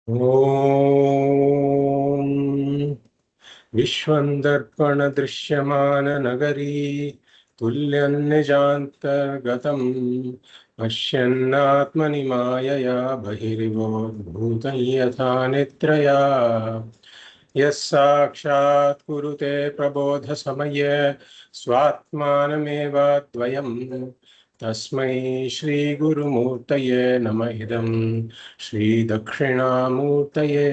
ॐ विश्वंदर्पण दृश्यमान नगरी तुल्यन्निजान्तर्गतं पश्यन्नात्मनि मायया बहिर्वोद्भूतं यथा निद्रया यस्साक्षात् कुरुते प्रबोधसमये स्वात्मानमेवाद्वयम् तस्मै श्रीगुरुमूर्तये नमः इदं श्रीदक्षिणामूर्तये।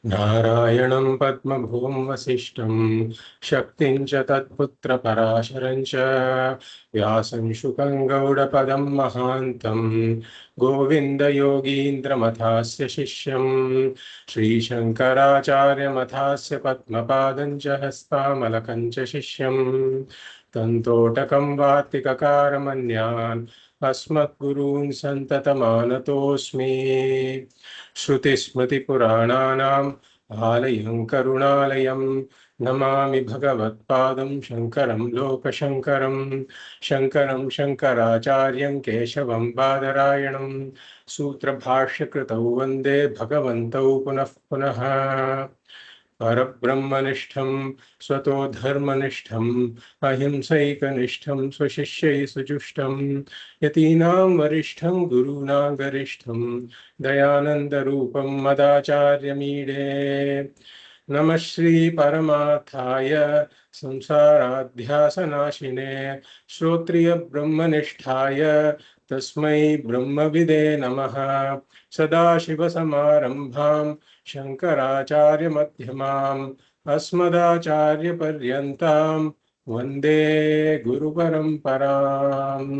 नारायणं पद्मभुवं वसिष्ठं शक्तिं च तत्पुत्रपराशरं च व्यासं शुकं गौडपदं महान्तं गोविन्दयोगीन्द्रमथास्य शिष्यं श्रीशङ्कराचार्यमथास्य पद्मपादं च हस्तामलकं च शिष्यं तन्तोटकं वार्तिककारमन्यान् अस्मद्गुरून् सन्ततमानतोऽस्मि। श्रुतिस्मृतिपुराणानाम् आलयं करुणालयं नमामि भगवत्पादं शङ्करं लोकशङ्करं शङ्करं शङ्कराचार्यं केशवं बादरायणं सूत्रभाष्यकृतौ वन्दे भगवन्तौ पुनः पुनः। परब्रह्मनिष्ठं स्वतो धर्मनिष्ठं अहिंसैकनिष्ठं स्वशिष्यै सुजुष्टं यतीनां वरिष्ठं गुरूणां गरिष्ठं दयानन्दरूपं मदाचार्यमीडे। नमः श्री परमार्थाय संसाराध्यासनाशिने श्रोत्रिय ब्रह्मनिष्ठाय तस्मै ब्रह्मविदे नमः। सदाशिवसमारम्भां शङ्कराचार्यमध्यमाम् अस्मदाचार्यपर्यन्तां वन्दे गुरुपरम्पराम्।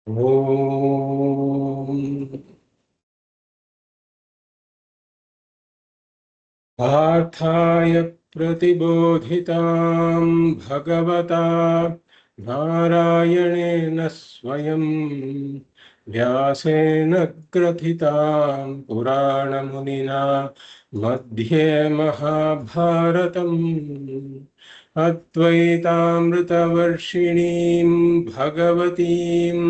ॐ पार्थाय प्रतिबोधितां भगवता नारायणेन स्वयं व्यासेन ग्रथितां पुराणमुनिना मध्ये महाभारतम् अद्वैतामृतवर्षिणीं भगवतीम्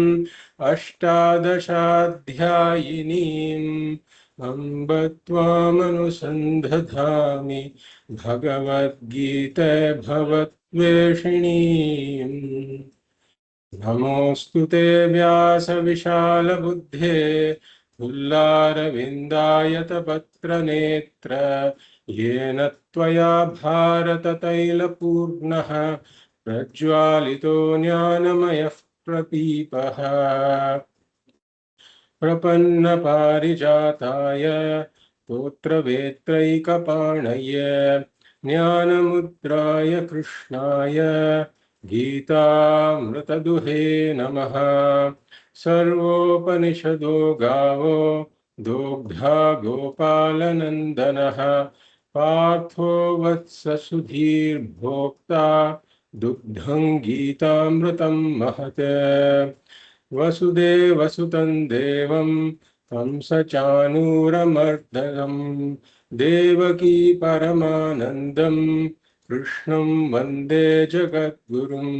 अष्टादशाध्यायिनीम् अम्ब त्वामनुसन्धधामि भगवद्गीते भवद्वेषिणीम्। नमोऽस्तु ते व्यासविशालबुद्धे तुल्लारविन्दायतपत्रनेत्र येन त्वया भारततैलपूर्णः प्रज्वालितो ज्ञानमयः प्रदीपः। प्रपन्नपारिजाताय स्तोत्रवेत्रैकपाणये ज्ञानमुद्राय कृष्णाय गीतामृतदुहे नमः। सर्वोपनिषदो गावो दोग्धा गोपालनन्दनः पार्थो वत्स सुधीर्भोक्ता दुग्धं गीतामृतं महत्। वसुदेवसुतं देवं कंसचाणूरमर्दनं देवकी परमानन्दं कृष्णं वन्दे जगद्गुरुं।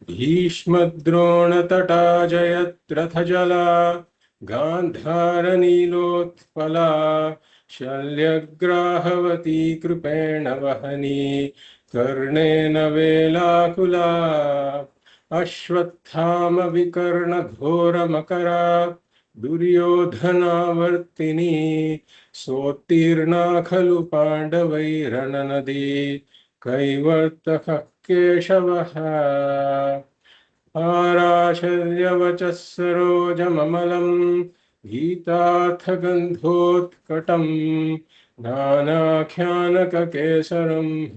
भीष्मद्रोणतटा जयद्रथजला गान्धारनीलोत्पला शल्यग्राहवती कृपेण वहनी कर्णेन वेलाकुला अश्वत्थामविकर्णघोरमकरा दुर्योधनावर्तिनी सोत्तीर्णा खलु पाण्डवैरणनदी कैवर्तकः केशवः। आराशर्यवचः सरोजममलं गीतार्थगन्धोत्कटं नानाख्यानककेसरं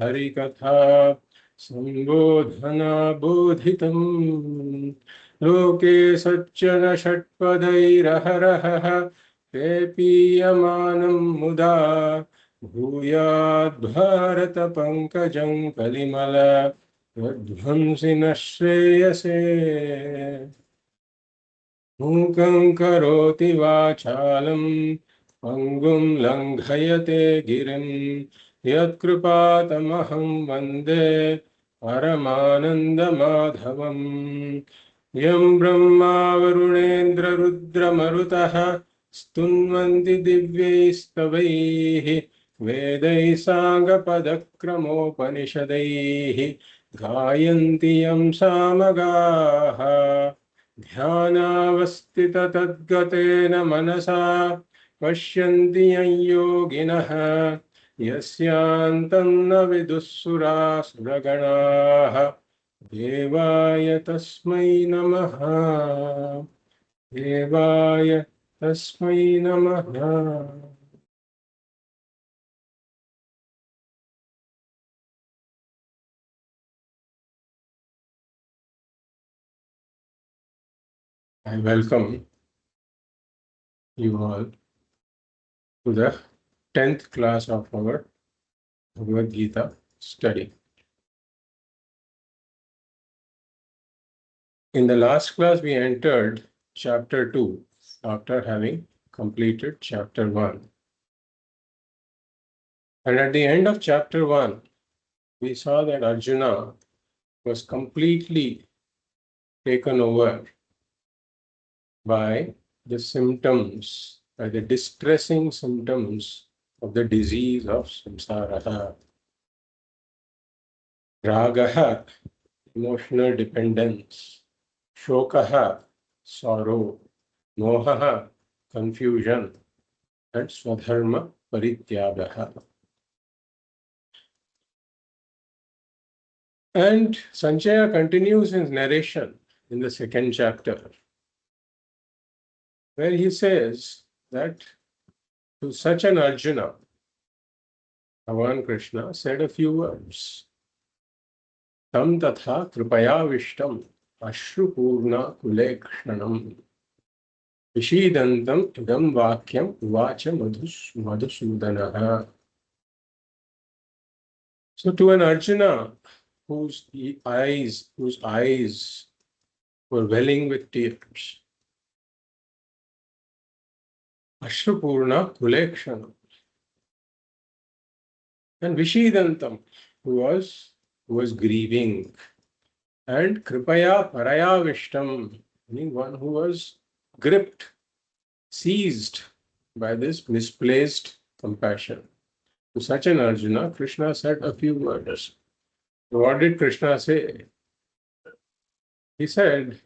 हरिकथा संबोधना बोधितं। लोके सज्जन षट्पदैरहरहः पेपीयमानं मुदा भूयाद् भारत पंकजं कलिमल प्रध्वंसिनः श्रेयसे। मूकं करोति वाचालं पंगुं लङ्घयते गिरिं यत्कृपातमहं वन्दे परमानन्दमाधवम्। यं ब्रह्मा वरुणेन्द्र रुद्रमरुतः स्तुन्वन्ति दिव्यैस्तवैः वेदैः साङ्गपदक्रमोपनिषदैः गायन्ति यं सामगाः ध्यानावस्थिततद्गतेन मनसा पश्यन्ति यं योगिनः यस्यान्तं न विदुःसुरासुरगणाः देवाय तस्मै नमः देवाय तस्मै नमः I welcome you all to the 10th class of our Bhagavad Gita study. In the last class, we entered chapter 2 after having completed chapter 1. And at the end of chapter 1, we saw that Arjuna was completely taken over by the symptoms, by the distressing symptoms of the disease of samsara. Ragaha, emotional dependence. Shokaha, sorrow. Mohaha, confusion. And swadharma parityagaha. And Sanjaya continues his narration in the second chapter, where he says that to such an Arjuna, Bhagavan Krishna said a few words. Tam tatha kripaya vishtam ashrupurna kulekshanam vishidantam idam vakyam uvacha madhusudanaha. So to an Arjuna whose eyes were welling with tears, ashrupurna kulekshanam, and vishidantam, who was grieving, and kripaya parayavishtam, meaning one who was gripped, seized by this misplaced compassion. To such an Arjuna, Krishna said a few words. What did Krishna say? He said,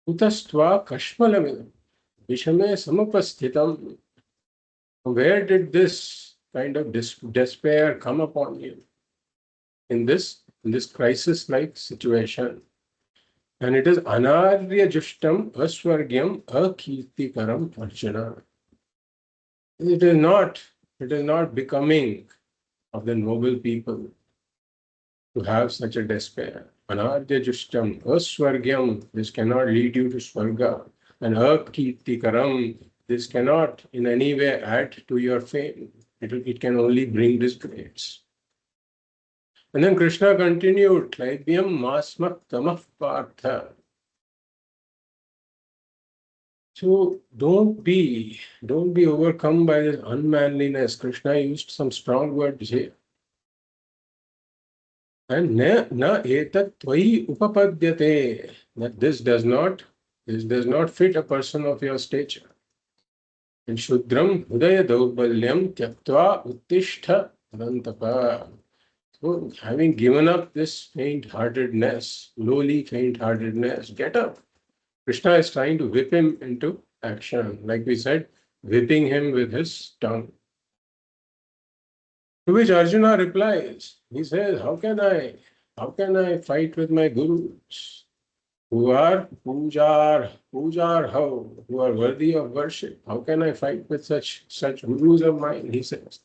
Utastva kashmalamidam vishame samapasthitam. Where did this kind of despair come upon you in this crisis-like situation? And it is anarya jushtam aswargyam akirtikaram Arjuna. It is not becoming of the noble people to have such a despair. Anarya jushtam aswargyam, this cannot lead you to swarga. And akirtikaram, this cannot in any way add to your fame. It can only bring disgrace. And then Krishna continued, Klaibyam masmak tamah partha. So don't be overcome by this unmanliness. Krishna used some strong words here. And na etat tvai upapadyate, that this does not fit a person of your stature. And shudram hudaya daurbalyam tyaktva uttishtha adantapa. So having given up this faint-heartedness, lowly faint-heartedness, get up. Krishna is trying to whip him into action, like we said, whipping him with his tongue. To which Arjuna replies, he says, how can I fight with my gurus who are pujar how, who are worthy of worship? How can I fight with such gurus of mine? He says.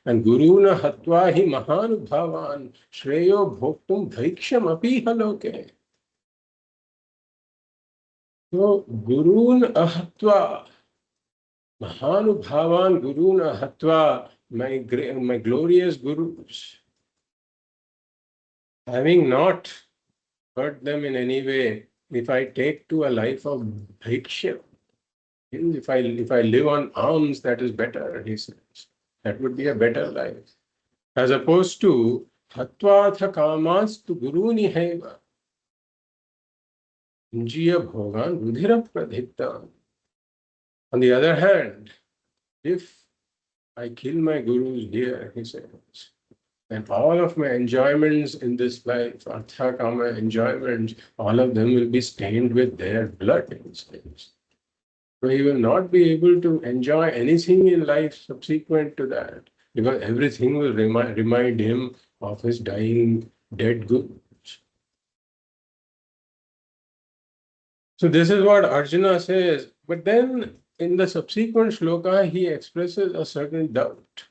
And guruna hatva hi mahanubhavan shreyo bhoktum dhaiksham api haloke. So gurun ahatva, mahanubhavan gurun ahatva, my glorious gurus, having not hurt them in any way, if I take to a life of bhikshya, if I live on alms, that is better, he says. That would be a better life. As opposed to hatvatha kamastu guruni haiva. Injiya bhogan rudhira pradhita. On the other hand, if I kill my guru's deer, he says, then all of my enjoyments in this life, artha kama enjoyments, all of them will be stained with their blood. He says. So he will not be able to enjoy anything in life subsequent to that, because everything will remind him of his dying dead guru. So this is what Arjuna says. But then in the subsequent shloka, he expresses a certain doubt.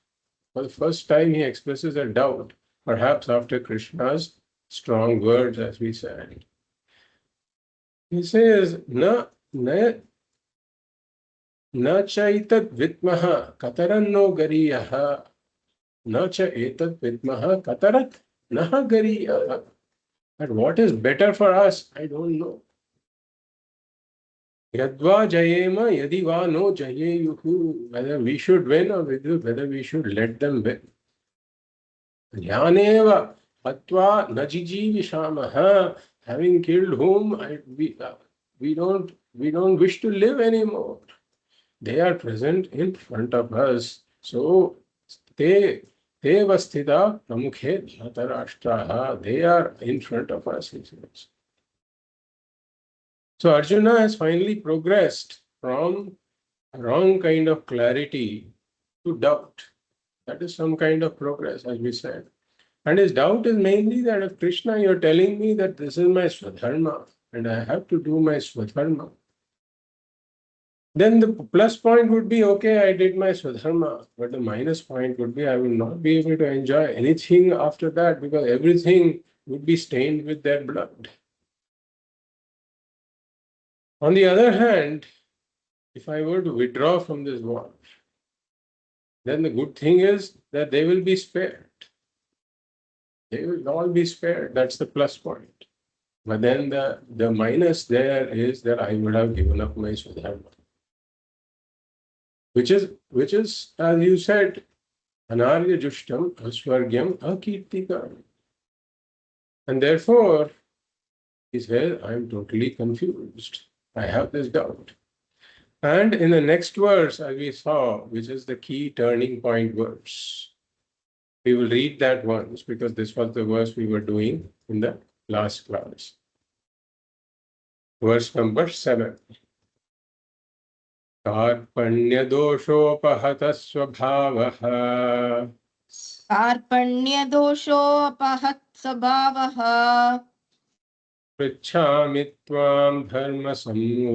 For the first time, he expresses a doubt, perhaps after Krishna's strong words, as we said. He says, na cha etat vitmaha kataranno gariyaha, na cha etat vitmaha katarat naha gariyaha. But what is better for us, I don't know. Yadva jayema yadiva no jayeyuhu. Whether we should win or whether we should let them win. Dhyaneva atva najijivishamaha. Having killed whom we don't wish to live anymore. They are present in front of us. So te vastita pramukhe dhatarashtraha. They are in front of us, he says. So Arjuna has finally progressed from a wrong kind of clarity to doubt. That is some kind of progress, as we said. And his doubt is mainly that if Krishna, you're telling me that this is my swadharma and I have to do my swadharma, then the plus point would be, okay, I did my swadharma, but the minus point would be I will not be able to enjoy anything after that because everything would be stained with their blood. On the other hand, if I were to withdraw from this war, then the good thing is that they will be spared. They will all be spared. That's the plus point. But then the minus there is that I would have given up my swadharma. Which is, as you said, anarya jushtam aswargyam akirtika. And therefore, he says, I am totally confused. I have this doubt. And in the next verse, as we saw, which is the key turning point verse, we will read that once because this was the verse we were doing in the last class. Verse number 7. कार्पण्यदोषोपहतः स्वभावः कार्पण्यदोषोपहत स्वभावः पृच्छामि त्वां धर्मसम्मूढचेताः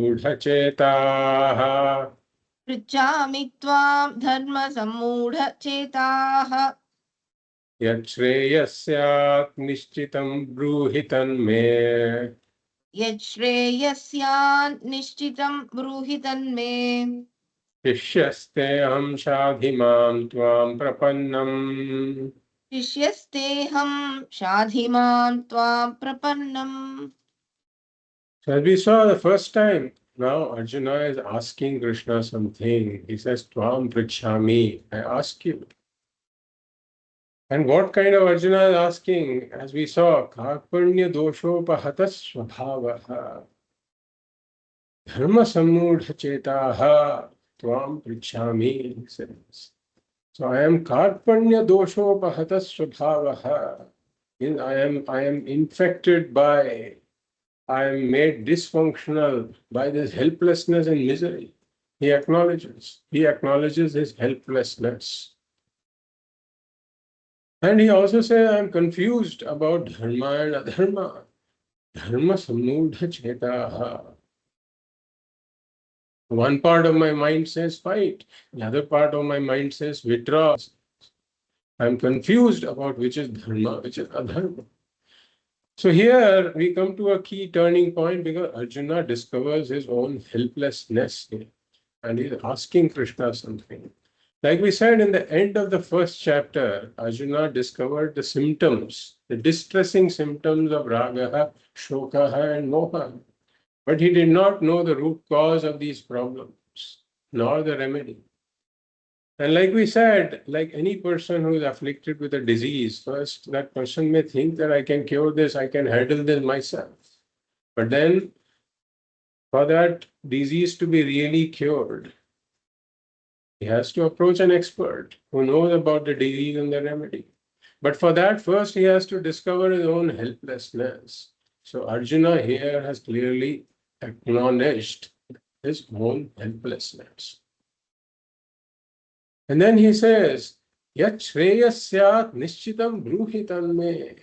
पृच्छामि त्वां धर्मसम्मूढचेताः यच्छ्रेयस्यात् निश्चितं ब्रूहि तन्मे यच्छ्रेयस्यात् निश्चितं ब्रूहि तन्मे शिष्यस्तेऽहं शाधिमां त्वां प्रपन्नम् शिष्यस्तेऽहं शाधिमां त्वां प्रपन्नम्. So as we saw the first time, now Arjuna is asking Krishna something. He says, Tvam Prichhami, I ask you. And what kind of Arjuna is asking? As we saw, Karpanya doshopahatas svabhavaha dharma sammudha chetaha Tvam Prichhami, he says. So I am Karpanya doshopahatas svabhavaha. I am infected by, I am made dysfunctional by this helplessness and misery. He acknowledges his helplessness. And he also says, I am confused about dharma and adharma. Dharma sammudha chetaha. One part of my mind says fight, the other part of my mind says withdraw. I am confused about which is dharma, which is adharma. So here we come to a key turning point because Arjuna discovers his own helplessness here, and he's asking Krishna something. Like we said in the end of the first chapter, Arjuna discovered the symptoms, the distressing symptoms of ragaha, shokaha, and moha. But he did not know the root cause of these problems, nor the remedy. And like we said, like any person who is afflicted with a disease, first that person may think that I can cure this, I can handle this myself. But then For that disease to be really cured, he has to approach an expert who knows about the disease and the remedy. But for that, first he has to discover his own helplessness. So Arjuna here has clearly acknowledged his own helplessness. And then he says, Yat shreyasyat nishchitam bruhitam me.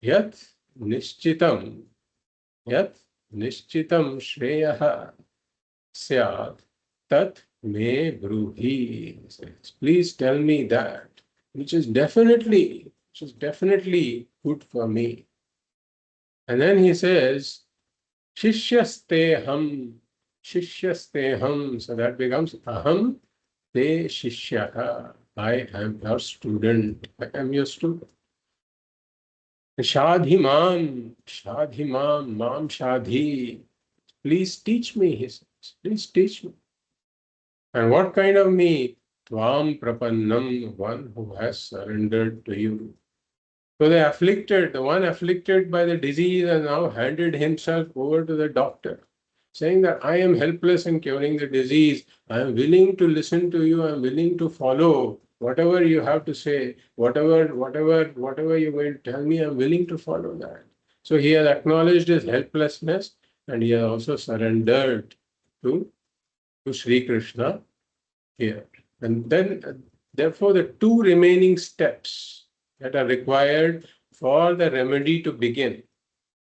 Yat nishchitam. Yat nishchitam shreyaha syat tat me bruhi. Please tell me that which is definitely good for me. And then he says, Shishyasteham. Shishyasteham. So that becomes aham te shishyaha. I am your student. I am your student. Shadhimam. Shadhimam. Mam shadhi. Please teach me, he says. Please teach me. And what kind of me? Tvam prapannam, one who has surrendered to you. So the one afflicted by the disease has now handed himself over to the doctor, saying that I am helpless in curing the disease. I am willing to listen to you. I am willing to follow whatever you have to say, whatever you will tell me, I am willing to follow that. So he has acknowledged his helplessness and he has also surrendered to Sri Krishna here. And then, therefore, the two remaining steps that are required for the remedy to begin,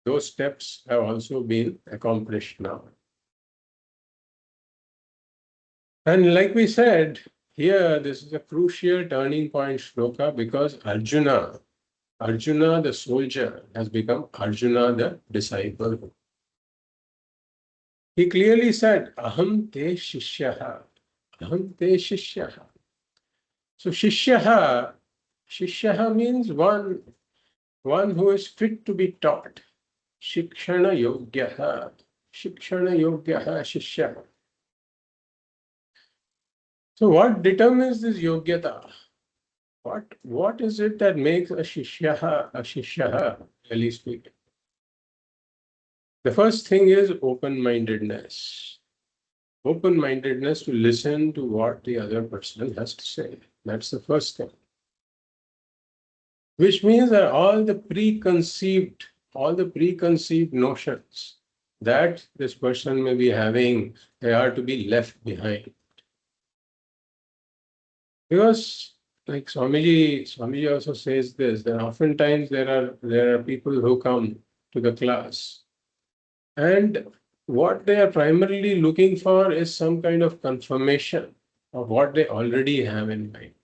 those steps have also been accomplished now. And like we said, here this is a crucial turning point shloka because Arjuna the soldier, has become Arjuna the disciple. He clearly said, Aham te shishyaha. Aham te shishyaha. So shishyaha means one who is fit to be taught. Shikshana yogyaha. Shikshana yogyaha shishyaha. So what determines this yogyata? What is it that makes a shishyaha, really speaking? The first thing is open-mindedness. Open-mindedness to listen to what the other person has to say. That's the first thing. Which means that all the preconceived notions that this person may be having, they are to be left behind. Because, like Swamiji also says this, that oftentimes there are people who come to the class and what they are primarily looking for is some kind of confirmation of what they already have in mind.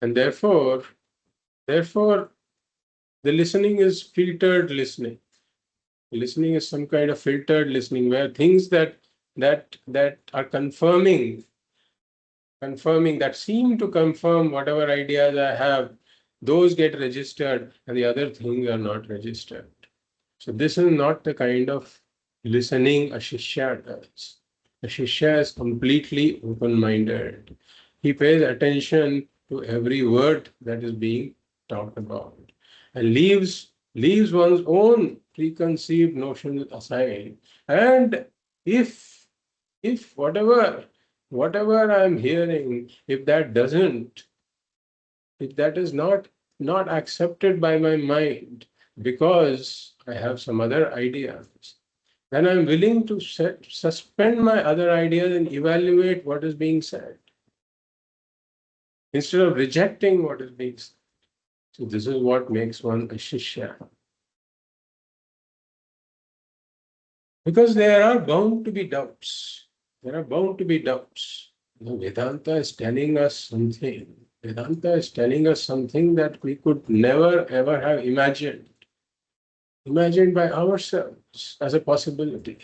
And therefore, the listening is filtered listening. Listening is some kind of filtered listening where things that are confirming, that seem to confirm whatever ideas I have, those get registered and the other things are not registered. So this is not the kind of listening a Shishya does. A Shishya is completely open-minded. He pays attention to every word that is being talked about and leaves one's own preconceived notions aside. And if whatever I'm hearing, if that is not accepted by my mind because I have some other ideas, then I'm willing to suspend my other ideas and evaluate what is being said instead of rejecting what is being said. So this is what makes one a Shishya. Because there are bound to be doubts. Vedanta is telling us something. That we could never ever have imagined by ourselves as a possibility.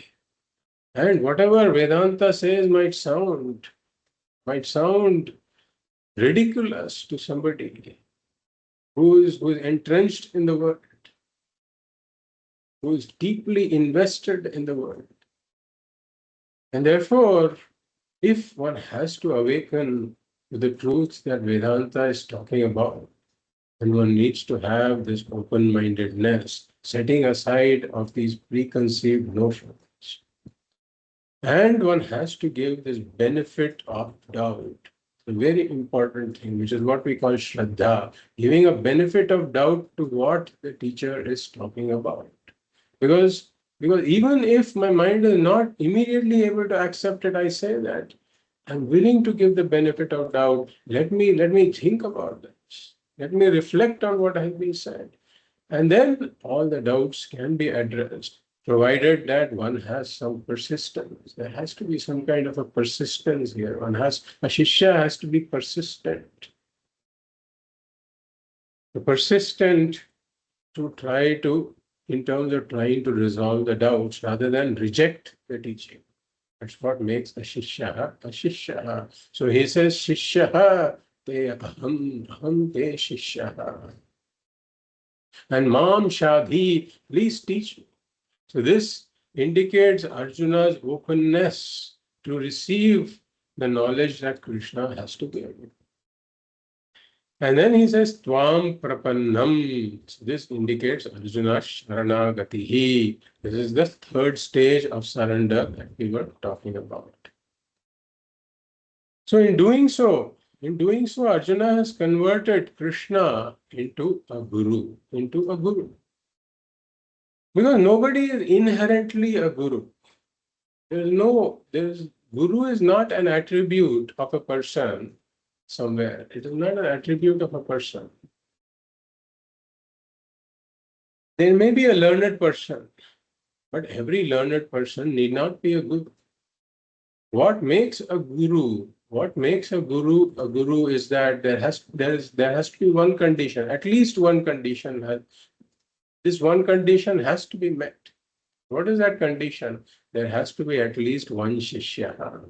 And whatever Vedanta says might sound ridiculous to somebody who is entrenched in the world, who is deeply invested in the world. And therefore, if one has to awaken to the truths that Vedanta is talking about, then one needs to have this open-mindedness, setting aside of these preconceived notions. And one has to give this benefit of doubt. A very important thing, which is what we call Shraddha, giving a benefit of doubt to what the teacher is talking about. Because, because even if my mind is not immediately able to accept it, I say that I'm willing to give the benefit of doubt. Let me think about this. Let me reflect on what has been said. And then all the doubts can be addressed, provided that one has some persistence. There has to be some kind of a persistence here. A shishya has to be persistent. Persistent to try to, in terms of trying to resolve the doubts rather than reject the teaching. That's what makes a shishya a shishya. So he says, shishya te aham te shishya. And Mam Shadhi, please teach me. So this indicates Arjuna's openness to receive the knowledge that Krishna has to give. And then he says, Tvam Prapannam. So this indicates Arjuna's Sharanagatihi. This is the third stage of surrender that we were talking about. So in doing so, Arjuna has converted Krishna into a guru, Because nobody is inherently a guru. Guru is not an attribute of a person somewhere. It is not an attribute of a person. There may be a learned person, but every learned person need not be a guru. What makes a guru? What makes a guru is that there has to be one condition, at least one condition. This one condition has to be met. What is that condition? There has to be at least one shishya.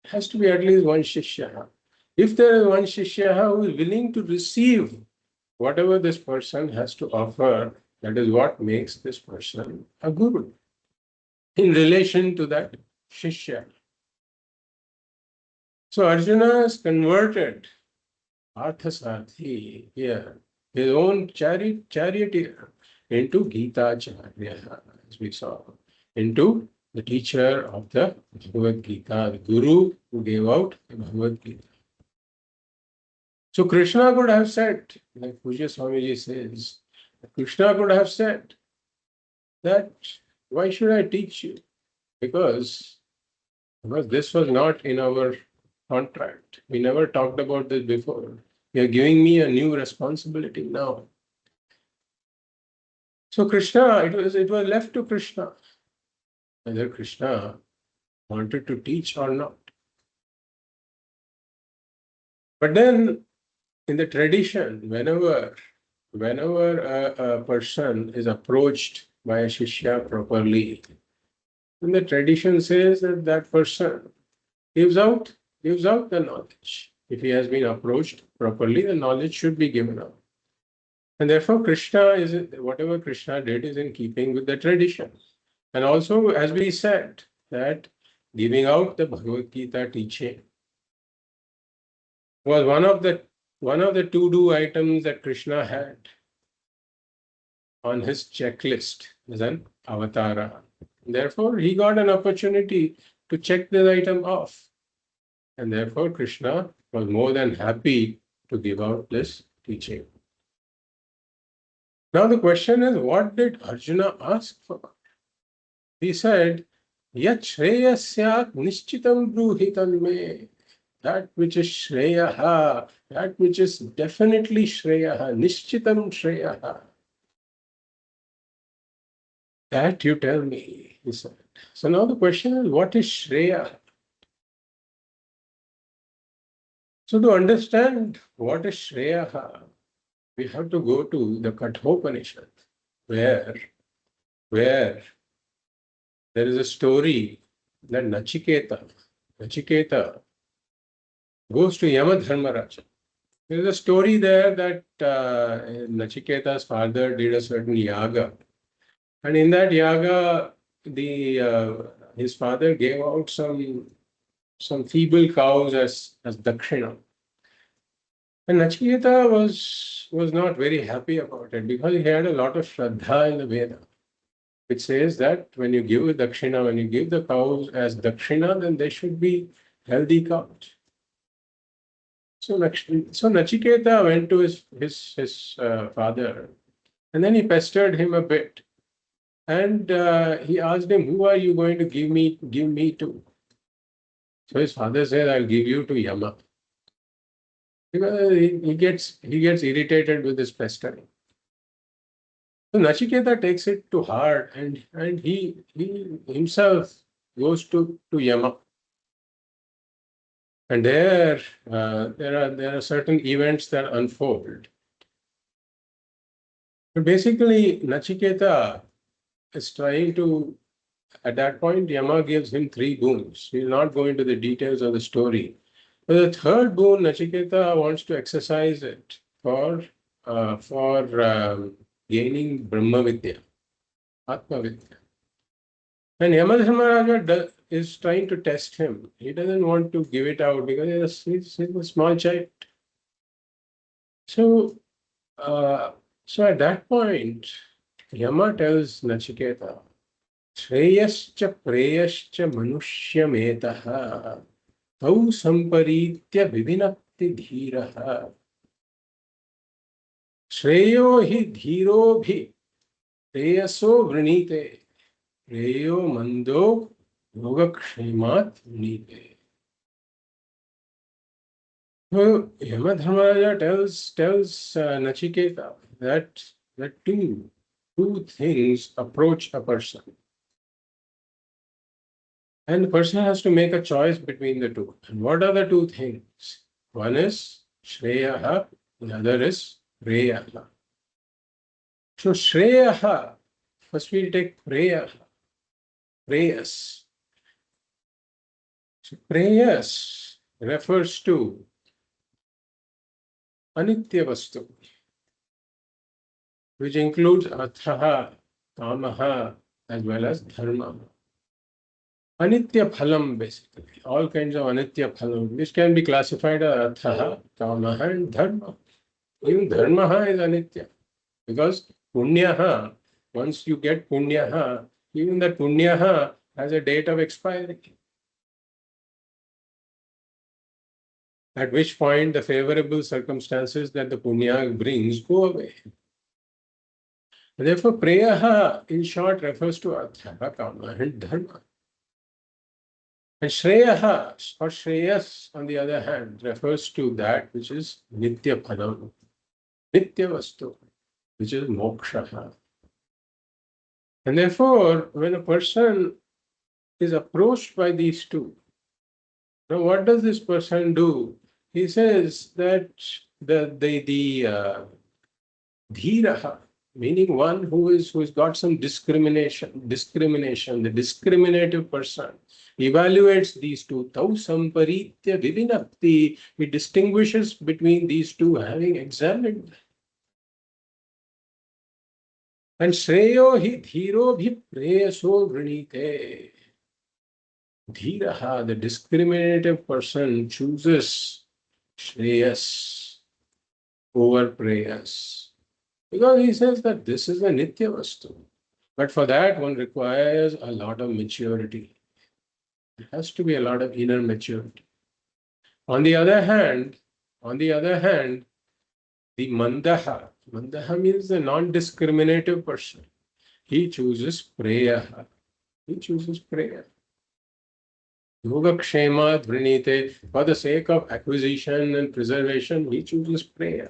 Has to be at least one shishya. If there is one shishya who is willing to receive whatever this person has to offer, that is what makes this person a guru. In relation to that shishya. So Arjuna has converted Arthasathi here, his own charioteer, into Gita Acharya, as we saw, into the teacher of the Bhagavad Gita, the Guru who gave out the Bhagavad Gita. So Krishna could have said, like Pujya Swamiji says, Krishna could have said that, why should I teach you? Because this was not in our contract. We never talked about this before. You're giving me a new responsibility now. So Krishna, it was left to Krishna, whether Krishna wanted to teach or not. But then in the tradition, whenever a person is approached by a shishya properly, then the tradition says that that person gives out the knowledge. If he has been approached properly, the knowledge should be given out. And therefore, whatever Krishna did is in keeping with the tradition. And also, as we said, that giving out the Bhagavad Gita teaching was one of the to-do items that Krishna had on his checklist as an avatara. Therefore, he got an opportunity to check this item off. And therefore, Krishna was more than happy to give out this teaching. Now the question is, what did Arjuna ask for? He said, Yat Shreya Syat Nishchitam Bruhitan Me. That which is Shreyaha, that which is definitely Shreyaha, Nishchitam Shreyaha. That you tell me, he said. So now the question is, what is Shreya? So to understand what is Shreyaha, we have to go to the Kathopanishad, where there is a story that Nachiketa goes to Yamadharmaraja. There is a story there that Nachiketa's father did a certain yaga. And in that yaga, his father gave out some feeble cows as dakshina. And Nachiketa was not very happy about it because he had a lot of shraddha in the Veda. which says that when you give dakshina, when you give the cows as dakshina, then they should be healthy cows. So Nachiketa went to his father, and then he pestered him a bit, and he asked him, "Who are you going to give me to?" So his father said, "I'll give you to Yama," because he gets irritated with his pestering. So Nachiketa takes it to heart, and he himself goes to Yama, and there are certain events that unfold. But basically, Nachiketa is trying to. At that point, Yama gives him three boons. We'll not go into the details of the story. But the third boon, Nachiketa wants to exercise it for gaining Brahma Vidya, Atma Vidya. And Yamadharmaraja is trying to test him. He doesn't want to give it out because he's a small child. So, so at that point, Yama tells Nachiketa, श्रेयश्च प्रेयश्च मनुष्यमेतः तौ संपरीत्य विभिनक्ति धीरः श्रेयो हि धीरोभि प्रेयसो वृणीते प्रेयो मंदो योगक्षेमात् वृणीते. So Yamadharmaraja tells Nachiketa that two things approach a person. And the person has to make a choice between the two. And what are the two things? One is Shreyaha, the other is Preyaha. So Shreyaha, first we'll take Preyaha, Preyas. So Preyas refers to Anitya Vastu, which includes Arthaha, Kamaha, as well as Dharma. Anitya Phalam, basically, all kinds of Anitya Phalam, which can be classified as Arthaha, Kamaha, and Dharma. Even Dharmaha is Anitya, because Punyaha, once you get Punyaha, even that Punyaha has a date of expiry, at which point the favorable circumstances that the Punya brings go away. And therefore, Preyaha, in short, refers to Artha, Kama, and Dharma. And Shreyaha, or Shreyas, on the other hand, refers to that which is Nitya Phanam, Nitya Vastu, which is Moksha. And therefore, when a person is approached by these two, now what does this person do? He says that the Dhiraha, meaning one who's got some discrimination, the discriminative person, evaluates these two. Tau samparitya vivinakti. He distinguishes between these two, having examined. And Shreyo hi dhiro bhi preyaso vrinite. Dhiraha, the discriminative person, chooses Shreyas over Preyas. Because he says that this is a Nitya Vastu. But for that, one requires a lot of maturity. There has to be a lot of inner maturity. On the other hand, the Mandaha means the non-discriminative person. He chooses Preyaha. Yogakshema Dhrinite, for the sake of acquisition and preservation, he chooses prayer.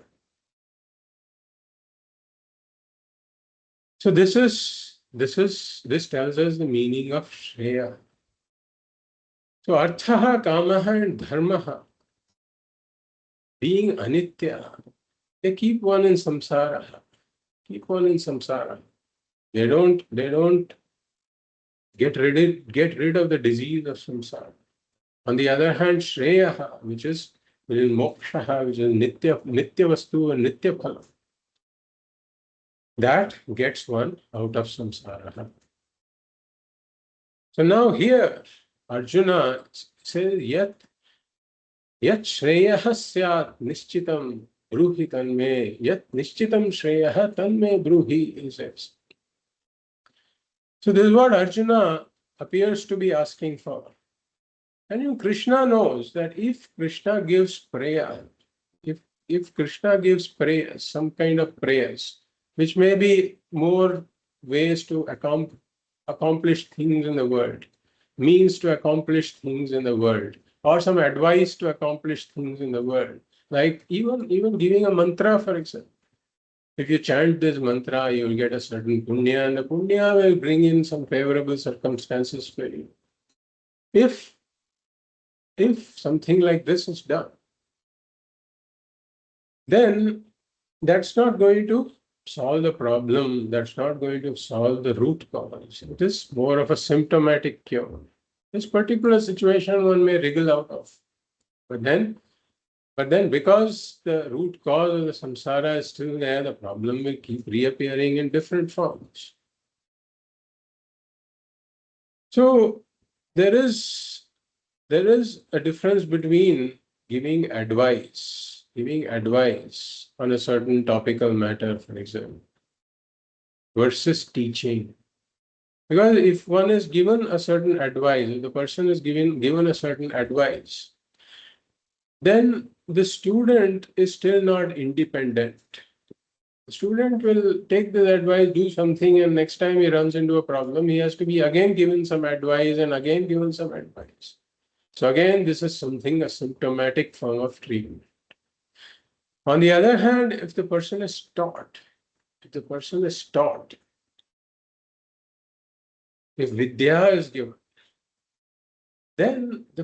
So this tells us the meaning of Shreya. So Arthaha, Kamaha, and Dharmaha, being Anitya, they keep one in samsara. They don't get rid of the disease of samsara. On the other hand, Shreyaha, which is Mokshaha, which is Nitya Vastu and Nitya Phala, that gets one out of samsara. So now here, Arjuna says, Yat Shreyaha Syat Nishchitam Bruhi Tanme, Yat Nishchitam Shreyaha Tanme Bruhi, he says. So this is what Arjuna appears to be asking for. And Krishna knows that if Krishna gives prayer, if Krishna gives prayers, some kind of prayers, which may be more ways to accomplish things in the world, means to accomplish things in the world, or some advice to accomplish things in the world, like even giving a mantra, for example. If you chant this mantra, you will get a certain punya, and the punya will bring in some favorable circumstances for you. If something like this is done, then that's not going to solve the problem. That's not going to solve the root cause. It is more of a symptomatic cure. This particular situation one may wriggle out of. But then because the root cause of the samsara is still there, the problem will keep reappearing in different forms. So there is a difference between giving advice on a certain topical matter, for example, versus teaching. Because if one is given a certain advice, if the person is given a certain advice, then the student is still not independent. The student will take this advice, do something, and next time he runs into a problem, he has to be again given some advice and again given some advice. So again, this is a symptomatic form of treatment. On the other hand, if the person is taught, if vidya is given, then if the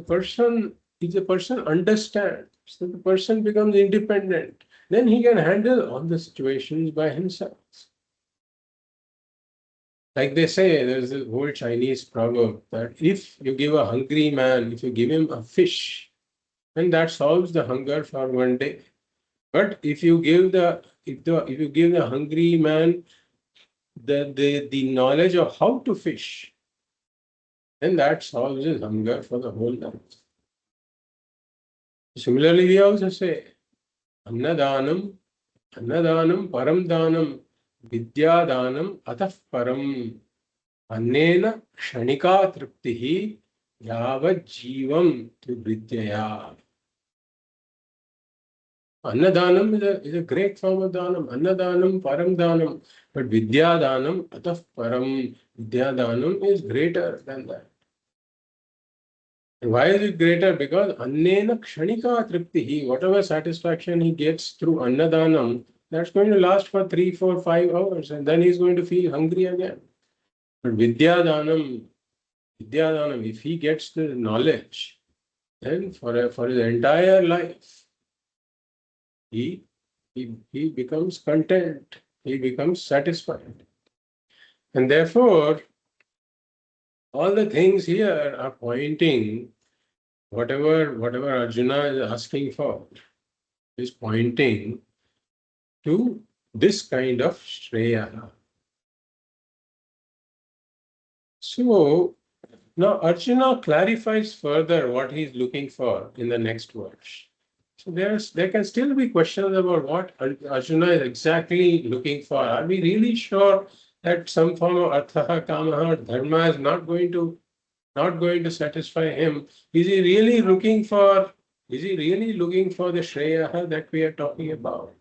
person understands, so the person becomes independent, then he can handle all the situations by himself. Like they say, there's this old Chinese proverb that if you give a hungry man, if you give him a fish, then that solves the hunger for one day. But if you give the hungry man the knowledge of how to fish, then that solves his hunger for the whole life. Similarly, we also say, Annadanam param danam, vidya danam atah param, annena kshanika triptihi yavad jivam tu vidyaya. Annadanam is a great form of danam. Annadanam param danam. But vidya danam atah param. Vidya danam is greater than that. And why is it greater? Because annena kshanika triptihi, whatever satisfaction he gets through annadanam, that's going to last for 3, 4, 5 hours, and then he's going to feel hungry again. But vidyadanam, if he gets the knowledge, then for his entire life, he becomes content, he becomes satisfied. And therefore, all the things here are pointing, whatever Arjuna is asking for, is pointing to this kind of Shreya. So now Arjuna clarifies further what he is looking for in the next verse. So there can still be questions about what Arjuna is exactly looking for. Are we really sure that some form of artha, kama, or dharma is not going to satisfy him? Is he really looking for the Shreya that we are talking about?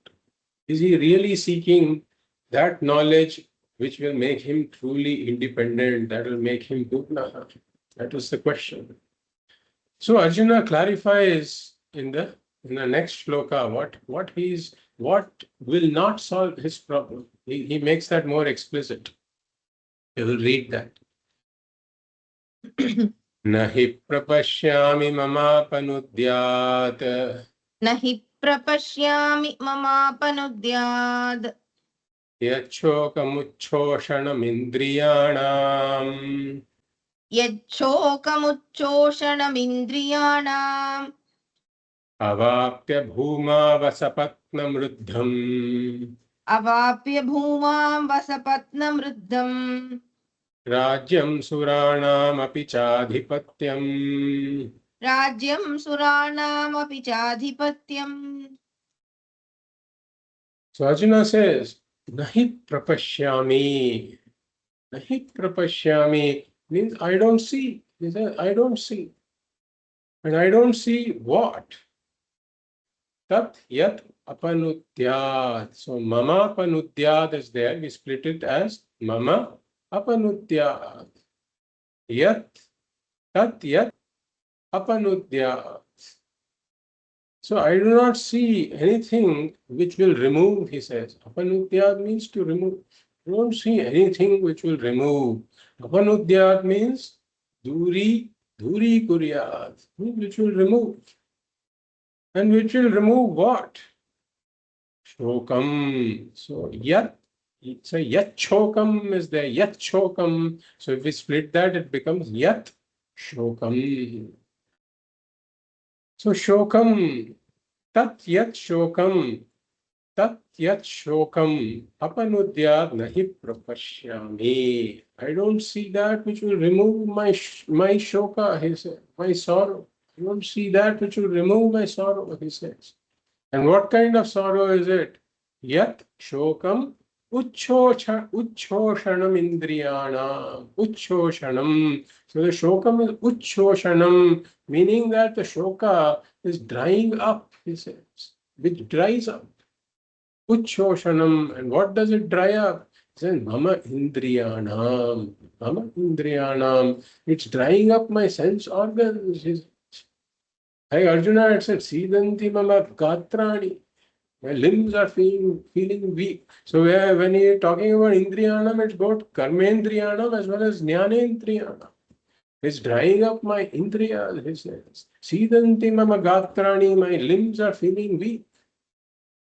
Is he really seeking that knowledge which will make him truly independent, that will make him Bhutna? That is the question. So Arjuna clarifies in the next shloka what will not solve his problem. He makes that more explicit. We will read that. Nahi prapashyami mamapanudyat. Nahi prapashyami mamapanudyad. Yachokamuchoshanamindriyanam. Yachchokamuchoshanamindriyanam. Avapya bhuma vasapatnamruddham. Avapya bhumam vasapatnam ruddham. Rajyam suranam api chadhipatyam. Rajyam suranam api chadhipatyam. So Arjuna says, Nahi prapashyami. Nahi prapashyami means I don't see. He says, I don't see. And I don't see what? Tat yat apanudyat. So mama apanudyat is there. We split it as mama apanudyat. Yat tat yat apanudyat. So I do not see anything which will remove, he says. Apanudyat means to remove. I don't see anything which will remove. Apanudyat means duri kuryat, which will remove. And which will remove what? Shokam. So yat, it's a yat chokam is there. Yat chokam. So if we split that, it becomes yat shokam. So shokam, tat yat shokam. Tat yat shokam apanudyat nahi prapashyami. I don't see that which will remove my shoka, he says, my sorrow. I don't see that which will remove my sorrow, he says. And what kind of sorrow is it? Yat shokam uchoshanam indriyanam. Uchoshanam. So the shokam is uchoshanam, meaning that the shoka is drying up, he says, which dries up. Uchoshanam. And what does it dry up? It says, Mama Indriyanam. Mama Indriyanam. It's drying up my sense organs. Like Arjuna had said, Sidanti Mama Gatrani. My limbs are feeling weak. So when he is talking about Indriyanam, it's about Karmendriyanam as well as Jnanendriyanam. It's drying up my Indriyas, he says. Sidanti Mama Gatrani. My limbs are feeling weak.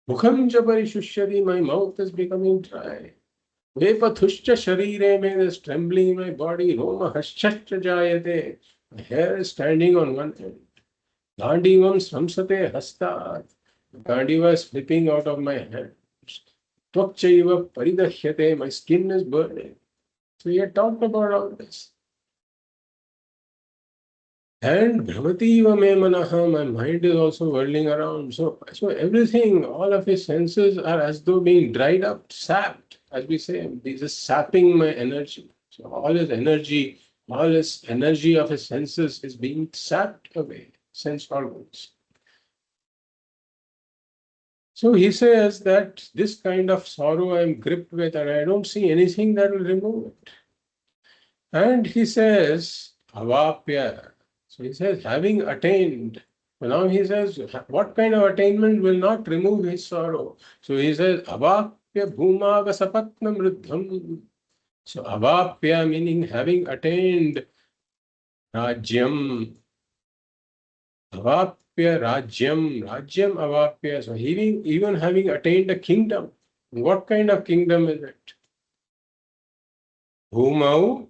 Mukham cha parishushyati, my mouth is becoming dry. Vepathuscha sharire, there's trembling in my body. Roma haschascha jayate, my hair is standing on one end. Gandivam samsate hastat, Gandiva is slipping out of my hands. Tvakchaiva paridashyate, my skin is burning. So he had talked about all this. And Bhavativa me manaha, my mind is also whirling around. So everything, all of his senses are as though being dried up, sapped, as we say. He's just sapping my energy. So all his energy of his senses is being sapped away, sense organs. So he says that this kind of sorrow I am gripped with, and I don't see anything that will remove it. And he says, avapya. So he says, having attained. So now he says, what kind of attainment will not remove his sorrow? So he says, avapya bhuma vasapatnam ruddham. So avapya meaning having attained rajyam. Avapya rajyam avapya. So even having attained a kingdom. What kind of kingdom is it? Bhumau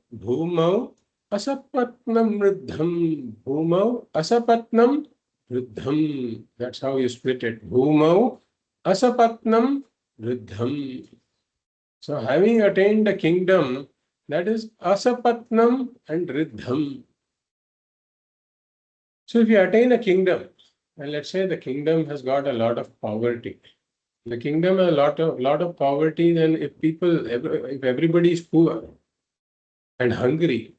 asapatnam riddham. Bhumau asapatnam riddham. That's how you split it. Bhumau asapatnam riddham. So having attained a kingdom, that is asapatnam and riddham. So if you attain a kingdom, and let's say the kingdom has got a lot of poverty. The kingdom has a lot of poverty, then if everybody is poor and hungry,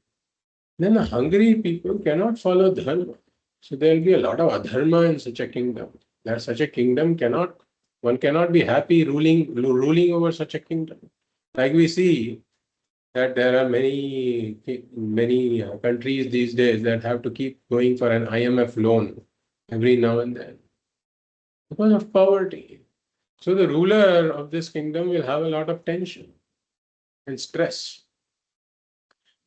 then the hungry people cannot follow dharma. So there will be a lot of adharma in such a kingdom. That such a kingdom one cannot be happy ruling over such a kingdom. Like we see that there are many countries these days that have to keep going for an IMF loan every now and then because of poverty. So the ruler of this kingdom will have a lot of tension and stress.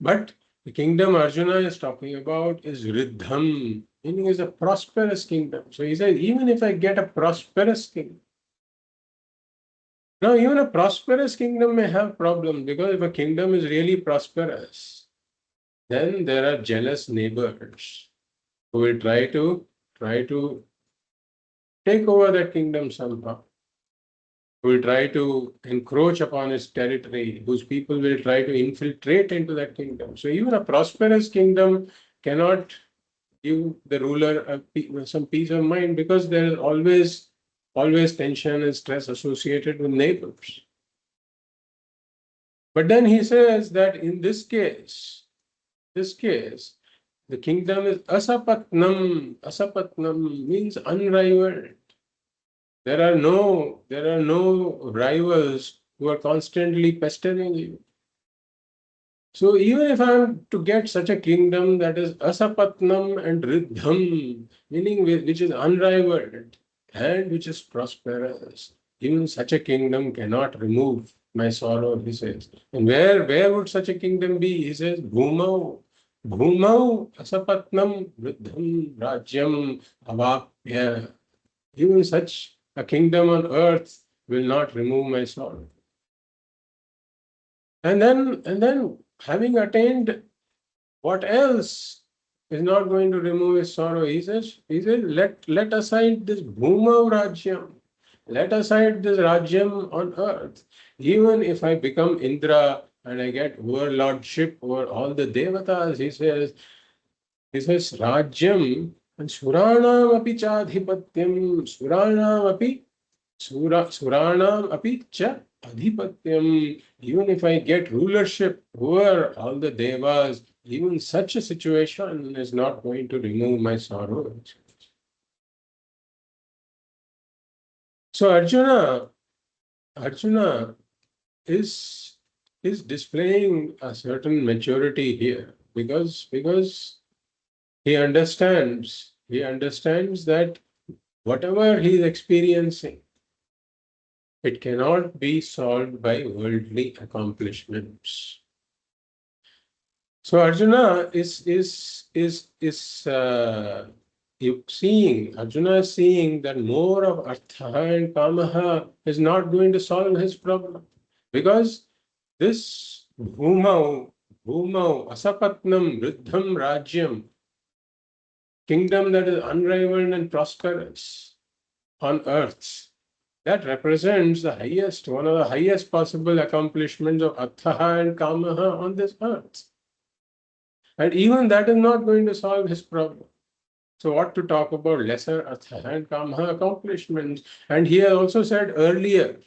But the kingdom Arjuna is talking about is Riddham, meaning is a prosperous kingdom. So he says, even if I get a prosperous kingdom, now even a prosperous kingdom may have problems because if a kingdom is really prosperous, then there are jealous neighbors who will try to take over that kingdom somehow, who will try to encroach upon its territory, whose people will try to infiltrate into that kingdom. So even a prosperous kingdom cannot give the ruler some peace of mind because there is always tension and stress associated with neighbors. But then he says that in this case, the kingdom is asapatnam. Asapatnam means unrivaled. There are no rivals who are constantly pestering you. So even if I am to get such a kingdom that is asapatnam and riddham, meaning which is unrivaled and which is prosperous, even such a kingdom cannot remove my sorrow, he says. And where would such a kingdom be? He says, Bhumau. Bhumau asapatnam riddham rajyam avapya. Even such a kingdom on earth will not remove my sorrow. And then having attained, what else is not going to remove his sorrow? He says, let aside this bhuma rajyam, let aside this rajyam on earth. Even if I become Indra and I get overlordship over all the devatas, he says rajyam and suranam api chadhipatyam, suranam api Suranam api cha adhipatyam. Even if I get rulership over all the devas, even such a situation is not going to remove my sorrow. So Arjuna is displaying a certain maturity here because he understands that whatever he is experiencing, it cannot be solved by worldly accomplishments. So Arjuna Arjuna is seeing that more of artha and kamaha is not going to solve his problem, because this bhumau asapatnam riddham rajyam, kingdom that is unrivaled and prosperous on earth, that represents one of the highest possible accomplishments of artha and kamaha on this earth. And even that is not going to solve his problem. So what to talk about lesser artha and kama accomplishments? And he has also said earlier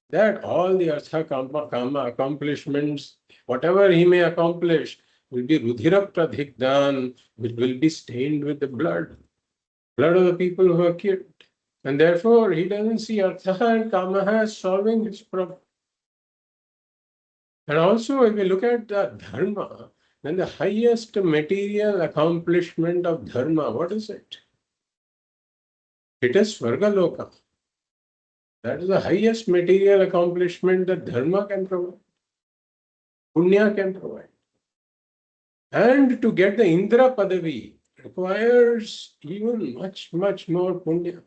that all the artha kama accomplishments, whatever he may accomplish, will be rudhira pradhigdan, which will be stained with the blood of the people who are killed. And therefore, he doesn't see artha and kama as solving his problem. And also, if we look at the dharma, then the highest material accomplishment of dharma, what is it? It is Svargaloka. That is the highest material accomplishment that dharma can provide, punya can provide. And to get the Indra Padavi requires even much, much more punya,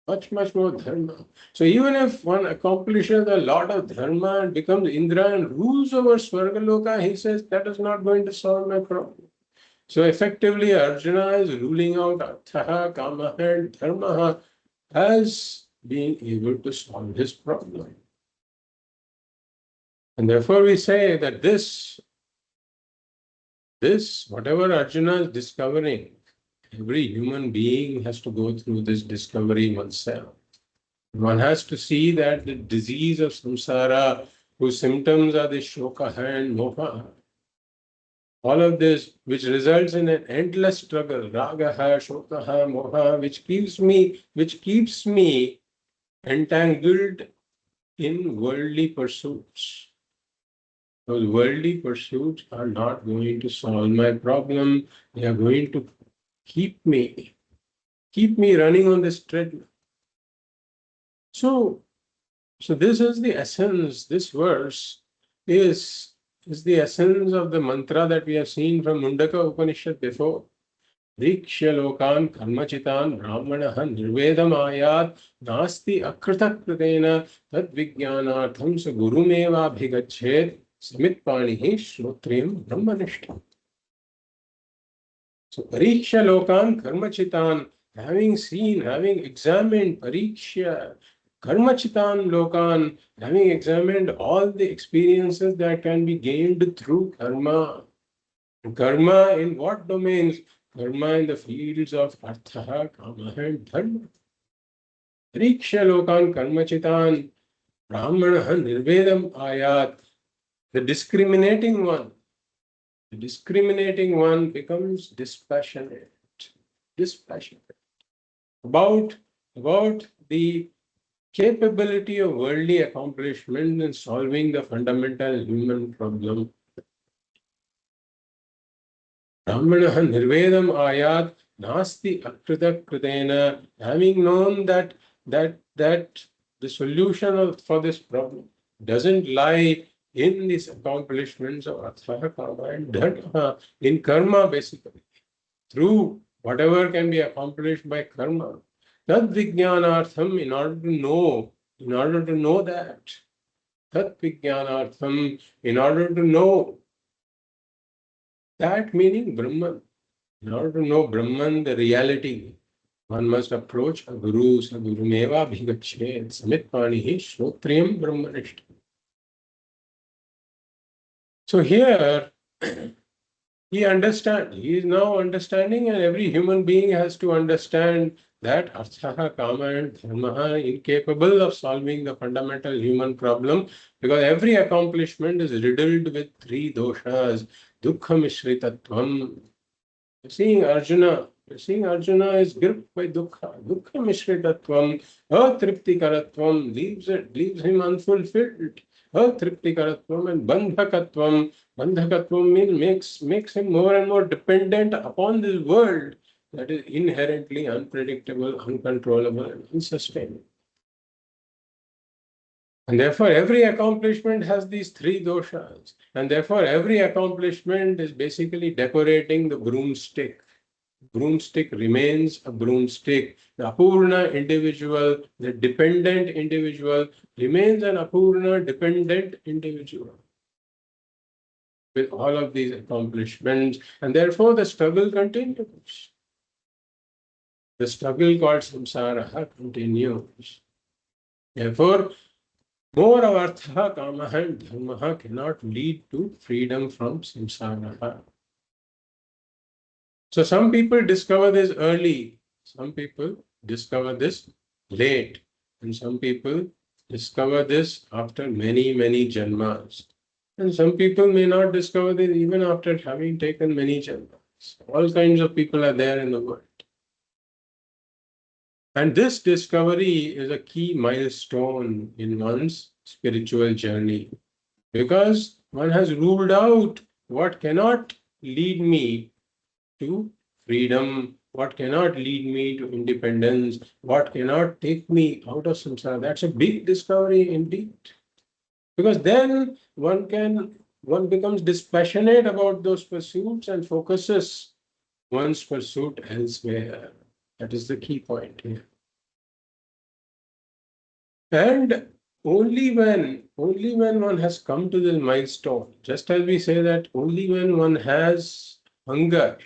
much more dharma. So even if one accomplishes a lot of dharma and becomes Indra and rules over Svargaloka, he says that is not going to solve my problem. So effectively, Arjuna is ruling out artha, kama, and dharma as being able to solve his problem. And therefore we say that this, whatever Arjuna is discovering, every human being has to go through this discovery oneself. One has to see that the disease of samsara, whose symptoms are the shloka and moha, all of this, which results in an endless struggle, ragaha, shokaha, moha, which keeps me entangled in worldly pursuits. Those worldly pursuits are not going to solve my problem. They are going to keep me running on this treadmill. So this is the essence. This verse is the essence of the mantra that we have seen from Mundaka Upanishad before. Rikshya lokan karmachitan brahmanaha nirvedam ayat nasti akrita kritena tad vijnanatham sa gurumeva bhigachet samit panihi shrotriyam brahmanishtam. So pariksha lokan karmachitan, having seen, having examined pariksha, karmachitan lokan, having examined all the experiences that can be gained through karma. Karma in what domains? Karma in the fields of artha, kama, and dharma. Pariksha lokan karmachitan brahmanaha nirvedam ayat. The discriminating one. The discriminating one becomes dispassionate. Dispassionate. About the capability of worldly accomplishment in solving the fundamental human problem. Brahmanah nirvedam ayat nasti akrita kritena. Having known that the solution for this problem doesn't lie in these accomplishments of artha, kama, and dharma, in karma basically, through whatever can be accomplished by karma. Tad vijnanartham, in order to know that. Tat vijnanartham, in order to know that meaning Brahman. In order to know Brahman, the reality, one must approach a guru, Sagurumeva Bhigachet, Samitpanihi Shrotriyam Brahmanishtam. So here, he is now understanding, and every human being has to understand that Artha, Kama and Dharma are incapable of solving the fundamental human problem, because every accomplishment is riddled with three doshas, Dukkha Mishritatvam. Seeing Arjuna is gripped by Dukkha. Dukkha Mishritatvam, Atriptikaratvam leaves him unfulfilled. Atriptikaratvam and Bandhakatvam. Bandhakatvam makes him more and more dependent upon this world that is inherently unpredictable, uncontrollable, and unsustainable. And therefore, every accomplishment has these three doshas. And therefore, every accomplishment is basically decorating the broomstick. Broomstick remains a broomstick. The apurna individual, the dependent individual, remains an apurna dependent individual with all of these accomplishments. And therefore, the struggle continues. The struggle called samsara continues. Therefore, more of artha, kama and dharma cannot lead to freedom from samsara. So some people discover this early, some people discover this late, and some people discover this after many, many janmas. And some people may not discover this even after having taken many janmas. All kinds of people are there in the world. And this discovery is a key milestone in one's spiritual journey, because one has ruled out what cannot lead me to freedom, what cannot lead me to independence, what cannot take me out of samsara. That's a big discovery indeed. Because then one becomes dispassionate about those pursuits and focuses one's pursuit elsewhere. That is the key point here. And only when one has come to this milestone, just as we say that only when one has hunger,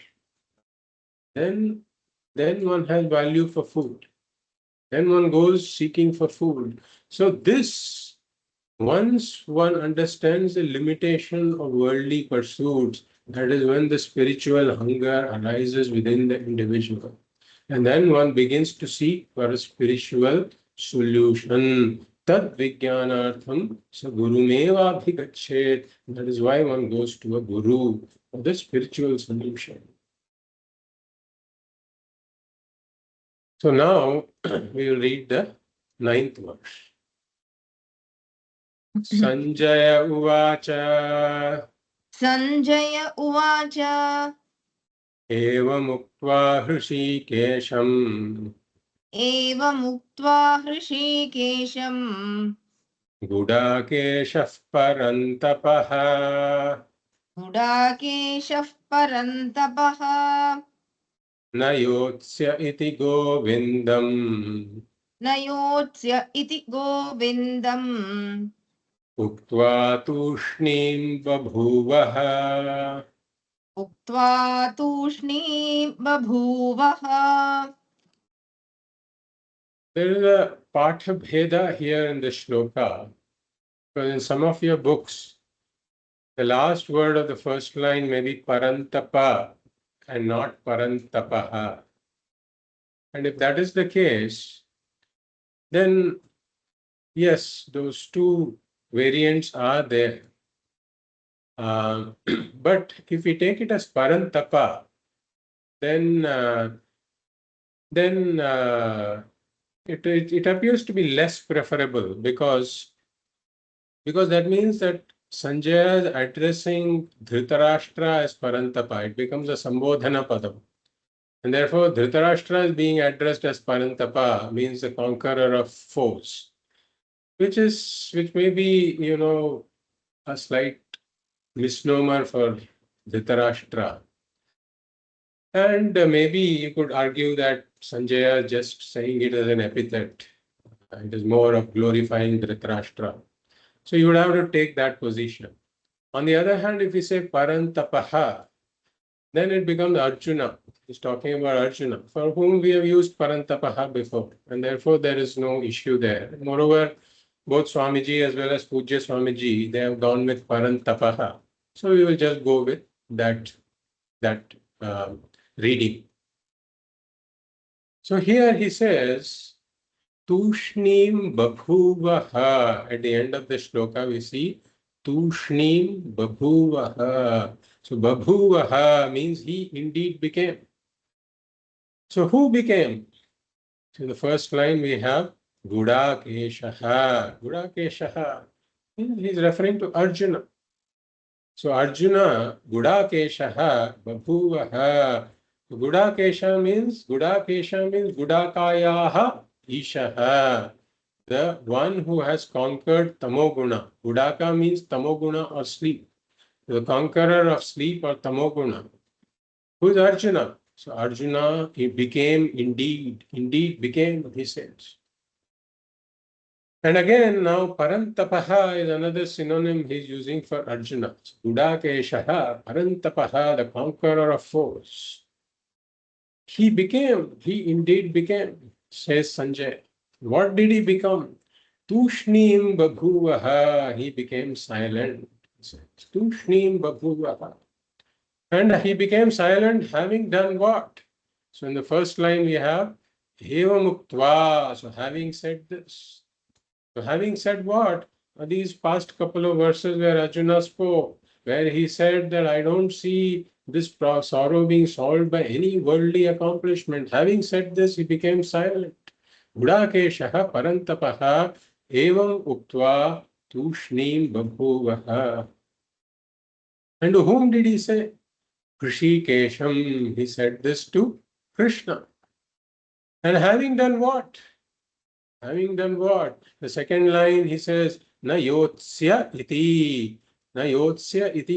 then one has value for food. Then one goes seeking for food. So this, once one understands the limitation of worldly pursuits, that is when the spiritual hunger arises within the individual. And then one begins to seek for a spiritual solution. Tad vijnanartham sa gurumeva bhigachet. That is why one goes to a guru for the spiritual solution. So now we will read the 9th verse. Sanjaya Uvacha. Sanjaya Uvacha. Evamukva Hrishikesham. Evamukva Hrishikesham. Gudakeshah Parantapaha. Gudakeshah Parantapaha. Nayotsya iti Govindam. Nayotsya iti Govindam. Uktva tushnim babhuvaha. Uktva tushni babhuvaha. There is a patha bheda here in the shloka. Because in some of your books, the last word of the first line may be parantapa and not parantapaha. And if that is the case, then yes, those two variants are there. But if we take it as parantapa, then it appears to be less preferable because that means that Sanjaya is addressing Dhritarashtra as Parantapa. It becomes a Sambodhana Padam. And therefore, Dhritarashtra is being addressed as Parantapa, means the conqueror of foes, which may be, a slight misnomer for Dhritarashtra. And maybe you could argue that Sanjaya just saying it as an epithet. It is more of glorifying Dhritarashtra. So you would have to take that position. On the other hand, if we say Parantapaha, then it becomes Arjuna. He's talking about Arjuna, for whom we have used Parantapaha before, and therefore there is no issue there. Moreover, both Swamiji as well as Pujya Swamiji, they have gone with Parantapaha. So we will just go with that reading. So here he says, Tushnim babhuvaha. At the end of the shloka, we see Tushnim babhuvaha. So babhuvaha means he indeed became. So who became? So in the first line we have Gudakeshaha. Gudakeshaha. He's referring to Arjuna. So Arjuna, Gudakeshaha, babhuvaha. Gudakesha means Gudakayaha Ishaha. The one who has conquered Tamoguna. Gudaka means Tamoguna or sleep. The conqueror of sleep or Tamoguna. Who is Arjuna? So Arjuna, he became indeed became, he says. And again, now Parantapaha is another synonym he's using for Arjuna. Gudakeshaha, Parantapaha, the conqueror of foes. He indeed became, says Sanjay. What did he become? Tushnim babhuvaha, he became silent. Tushnim babhuvaha. And he became silent having done what? So in the first line we have Eva Muktva. So having said this. So having said what? These past couple of verses where Arjuna spoke, where he said that I don't see this sorrow being solved by any worldly accomplishment. Having said this, he became silent. Gudakeshaha parantapaha evam uktva tushnim babhuvaha. And to whom did he say? Krishikesham. He said this to Krishna. And having done what? Having done what? The second line he says, Na yotsya iti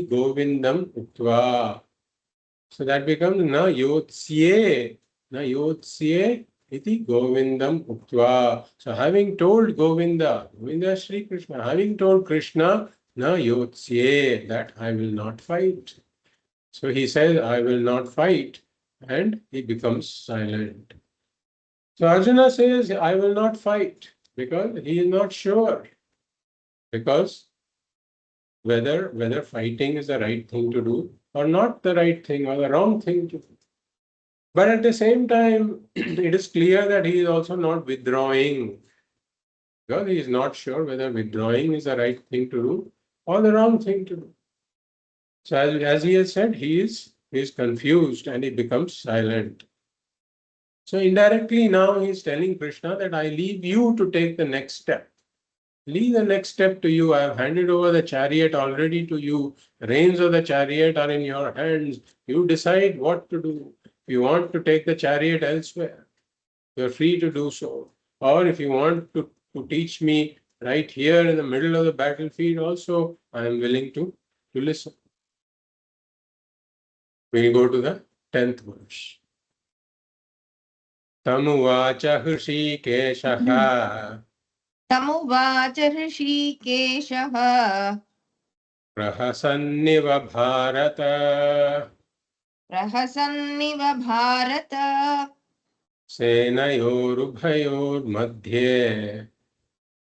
govindam uktva. So that becomes Na yotsye iti govindam uktva. So having told Govinda Sri Krishna, having told Krishna, Na yotsye, that I will not fight. So he says, I will not fight, and he becomes silent. So Arjuna says, I will not fight, because he is not sure. Because whether fighting is the right thing to do or not the right thing or the wrong thing to do. But at the same time, it is clear that he is also not withdrawing, because he is not sure whether withdrawing is the right thing to do or the wrong thing to do. So as he has said, he is confused and he becomes silent. So indirectly now he is telling Krishna that I leave you to take the next step. Leave the next step to you. I have handed over the chariot already to you. The reins of the chariot are in your hands. You decide what to do. If you want to take the chariot elsewhere, you are free to do so. Or if you want to teach me right here in the middle of the battlefield also, I am willing to listen. We go to the 10th verse. Tamuvacha Hrishikeshaha तमुवाच ऋषिकेशः प्रहसन्निव भारत प्रहसन्निव भारत सेनयोरुभयोर्मध्ये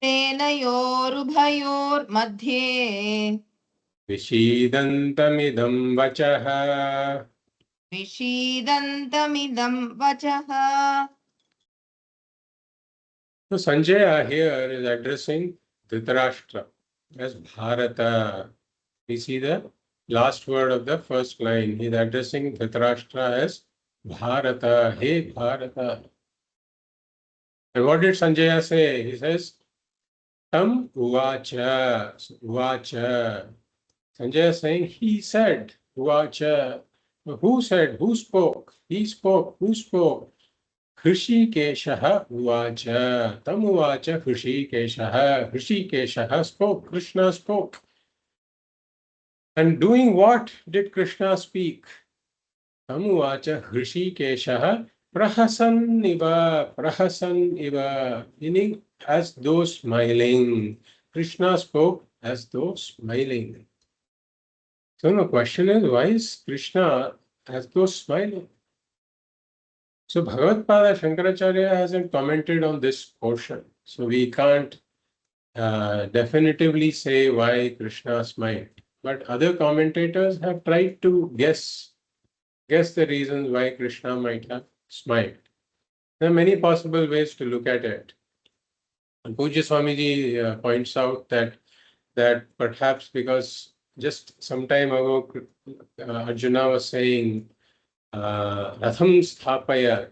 सेनयोरुभयोर्मध्ये विषीदन्तमिदं वचः विषीदन्तमिदं वचः. So Sanjaya here is addressing Dhritarashtra as Bharata. We see the last word of the first line. He is addressing Dhritarashtra as Bharata, hey Bharata. And what did Sanjaya say? He says, Tam uvacha, uvacha. Sanjaya is saying, he said, uvacha. Who said? Who spoke? He spoke. Who spoke? Hrishikeshaha uvacha. Tam uvacha Hrishikeshaha. Hrishikeshaha spoke. Krishna spoke. And doing what did Krishna speak? Tam uvacha Hrishikeshaha prahasan iva, meaning as though smiling. Krishna spoke as though smiling. So the question is, why is Krishna as though smiling? So Bhagavad Pada Shankaracharya hasn't commented on this portion. So we can't definitively say why Krishna smiled. But other commentators have tried to guess the reasons why Krishna might have smiled. There are many possible ways to look at it. And Pujya Swamiji points out that perhaps because just some time ago Arjuna was saying, Ratham Sthapaya,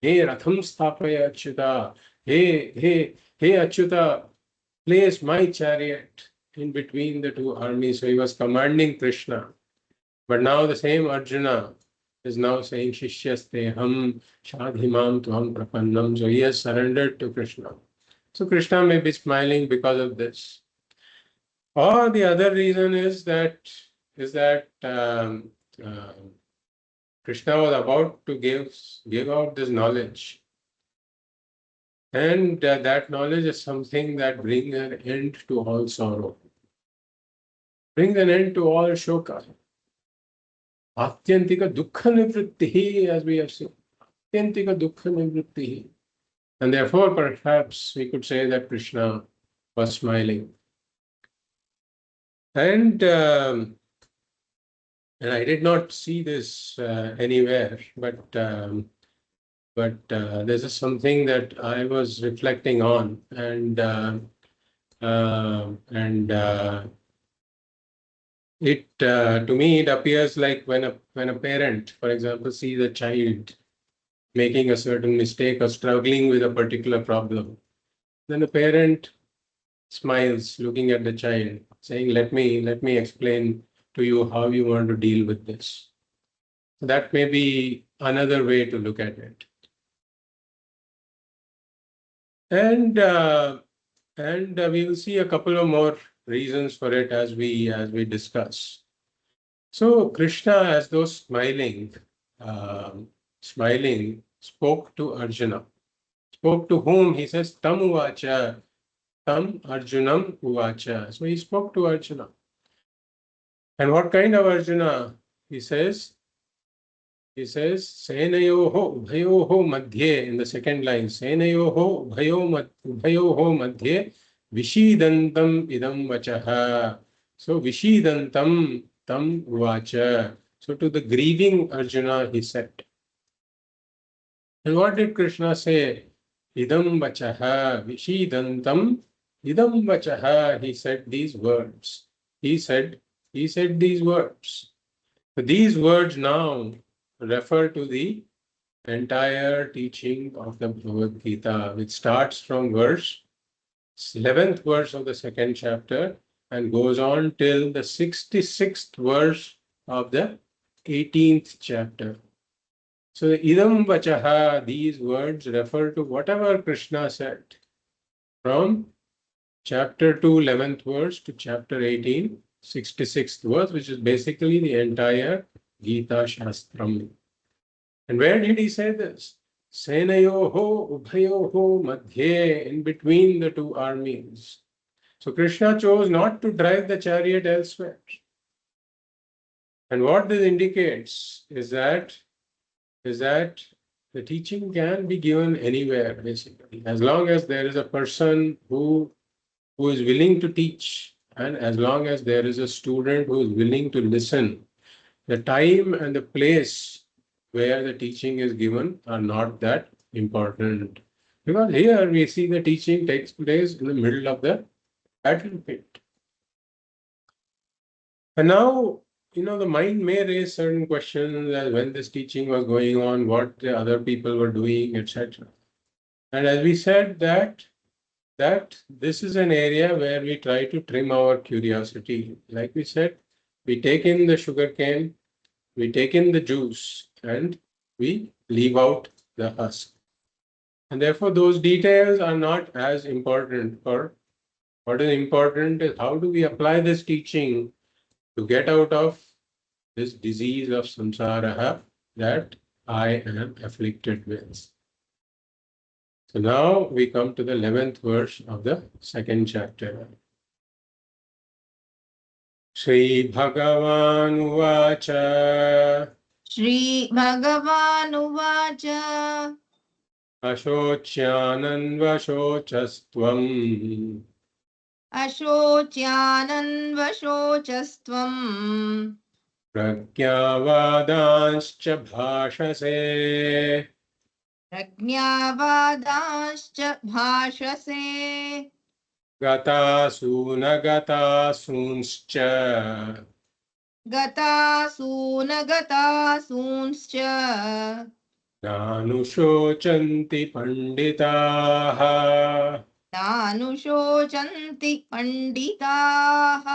hey Ratham Sthapaya Achyuta, hey Achyuta, place my chariot in between the two armies. So he was commanding Krishna. But now the same Arjuna is now saying Shishyasteham Shadhimam Tuham Prapannam. So he has surrendered to Krishna. So Krishna may be smiling because of this. Or the other reason is that Krishna was about to give out this knowledge. And that knowledge is something that brings an end to all sorrow. Brings an end to all shoka. Atyantika dukkha nivrittihi, as we have seen. Atyantika dukkha nivrittihi. And therefore, perhaps we could say that Krishna was smiling. And I did not see this anywhere, but this is something that I was reflecting on, and it to me it appears like when a parent, for example, sees a child making a certain mistake or struggling with a particular problem, then the parent smiles, looking at the child, saying, "Let me explain to you how you want to deal with this." That may be another way to look at it. And we will see a couple of more reasons for it as we discuss. So Krishna, as though smiling, spoke to Arjuna. Spoke to whom? He says, Tam uvacha, Tam Arjunam uvacha. So he spoke to Arjuna. And what kind of Arjuna? He says, Senayoho ubhayoho madhye, in the second line, Senayoho ubhayoho madhye vishidantam idam vachaha. So vishidantam tam uvacha. So to the grieving Arjuna he said. And what did Krishna say? Idam vachaha vishidantam idam vachaha. He said these words. He said these words. So these words now refer to the entire teaching of the Bhagavad Gita, which starts from 11th verse of the second chapter and goes on till the 66th verse of the 18th chapter. So the idam vachaha, these words refer to whatever Krishna said from chapter 2, 11th verse to chapter 18, 66th verse, which is basically the entire Gita Shastram. And where did he say this? Senayoho ubhayoho madhye, in between the two armies. So Krishna chose not to drive the chariot elsewhere. And what this indicates is that the teaching can be given anywhere, basically, as long as there is a person who is willing to teach, and as long as there is a student who is willing to listen. The time and the place where the teaching is given are not that important. Because here we see the teaching takes place in the middle of the battlefield. And now the mind may raise certain questions as when this teaching was going on, what the other people were doing, etc. And as we said that this is an area where we try to trim our curiosity. Like we said, we take in the sugar cane, we take in the juice, and we leave out the husk. And therefore, those details are not as important. For what is important is how do we apply this teaching to get out of this disease of samsara that I am afflicted with. So now we come to the 11th verse of the second chapter. Sri Bhagavan Uvacha श्रीभगवानुवाच Ashocyananvashocastvam अशोच्यानन्वशोचस्त्वम् Pragyavadanscha bhashase प्रज्ञावादांश्च भाषसे Gatasunagatasunschа गतासूनगतासूंश्च नानुशोचन्ति पंडिताः नानुशोचन्ति पण्डिताः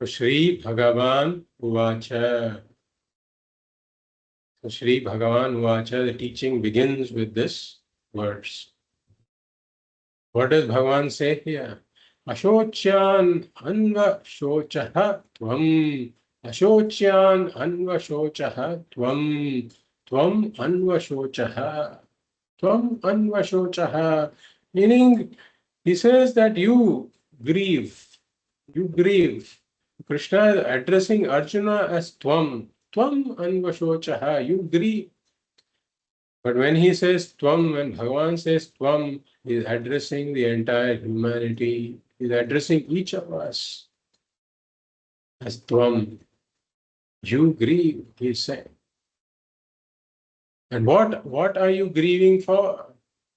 Shri Bhagavan Uvacha. So Shri Bhagavan Uvacha, the teaching begins with this verse. What does Bhagavan say here? Ashocyan anva shochaha tvam. Ashocyan anva shochaha tvam. Tvam anva shochaha. Tvam anva shochaha. Meaning, he says that you grieve. You grieve. Krishna is addressing Arjuna as Tvam. Tvam anvashochaha. You grieve. But when he says Tvam, when Bhagavan says Tvam, he is addressing the entire humanity. He is addressing each of us as Tvam. You grieve, he is saying. And what are you grieving for?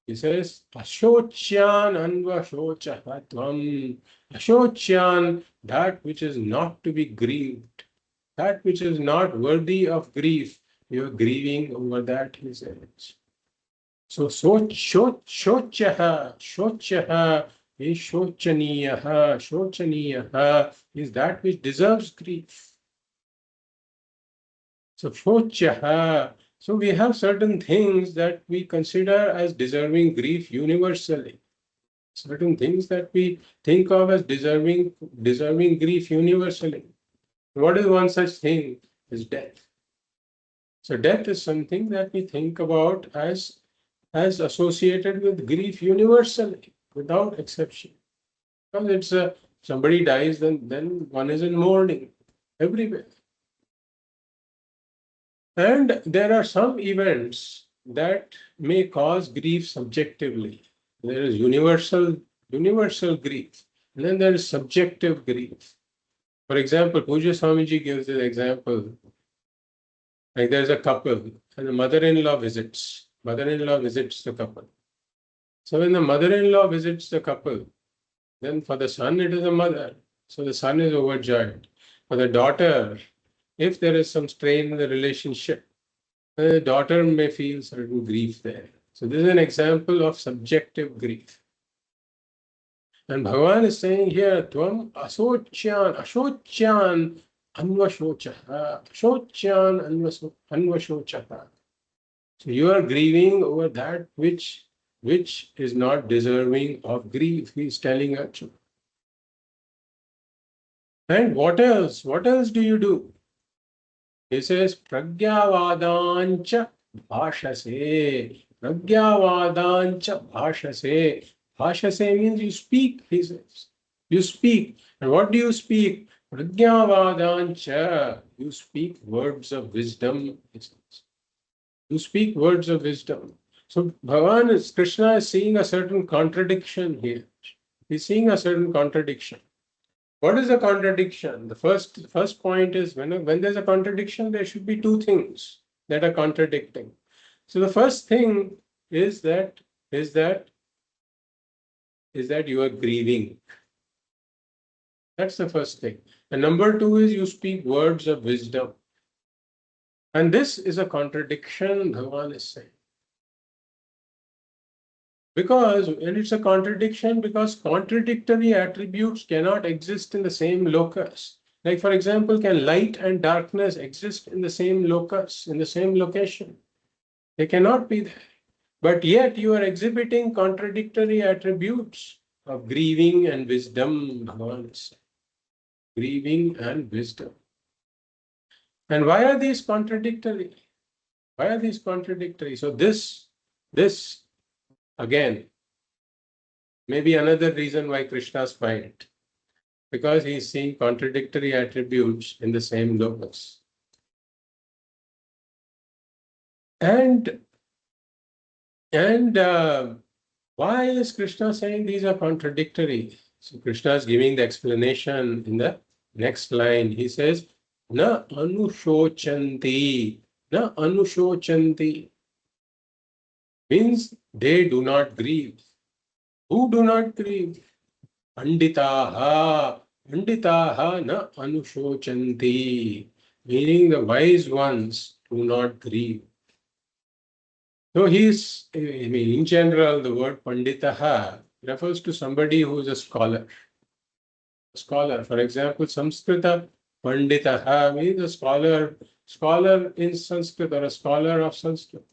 He says, Ashocyan anvashochaha Tvam. Ashocyan, that which is not to be grieved, that which is not worthy of grief, you are grieving over that, he says. So, shochaha is shochaniyaha is that which deserves grief. So, shochaha. So, we have certain things that we consider as deserving grief universally. Certain things that we think of as deserving grief universally. What is one such thing? Is death. So death is something that we think about as associated with grief universally, without exception. Because it's somebody dies, then one is in mourning everywhere. And there are some events that may cause grief subjectively. There is universal grief, and then there is subjective grief. For example, Puja Swamiji gives an example. Like there's a couple, and the mother-in-law visits. Mother-in-law visits the couple. So when the mother-in-law visits the couple, then for the son it is a mother. So the son is overjoyed. For the daughter, if there is some strain in the relationship, the daughter may feel certain grief there. So this is an example of subjective grief. And Bhagavan is saying here, Tvam ashocyan anvashochaha. Ashocyan anvashochaha. So you are grieving over that which is not deserving of grief, he is telling Arjuna. And what else? What else do you do? He says, Pragyavadancha bhashase. Pragyavadancha bhashase. Bhashase means you speak, he says. You speak. And what do you speak? Pragyavadancha. You speak words of wisdom, he says. You speak words of wisdom. So Krishna is seeing a certain contradiction here. He's seeing a certain contradiction. What is the contradiction? The first point is when there's a contradiction, there should be two things that are contradicting. So the first thing is that you are grieving. That's the first thing. And number two is you speak words of wisdom. And this is a contradiction, Bhagavan is saying. And it's a contradiction because contradictory attributes cannot exist in the same locus. Like, for example, can light and darkness exist in the same locus, in the same location? They cannot be there. But yet you are exhibiting contradictory attributes of grieving and wisdom, Bhagavan is saying. Grieving and wisdom. And why are these contradictory? Why are these contradictory? So this again, maybe another reason why Krishna's fight, because he's seeing contradictory attributes in the same locus. And why is Krishna saying these are contradictory? So Krishna is giving the explanation in the next line. He says, "Na anushochanti, na anushochanti," means they do not grieve. Who do not grieve? Panditaha, Panditaha na anushochanti, meaning the wise ones do not grieve. So in general, the word Panditaha refers to somebody who is a scholar. A scholar, for example, Samskrita Panditaha means a scholar in Sanskrit or a scholar of Sanskrit.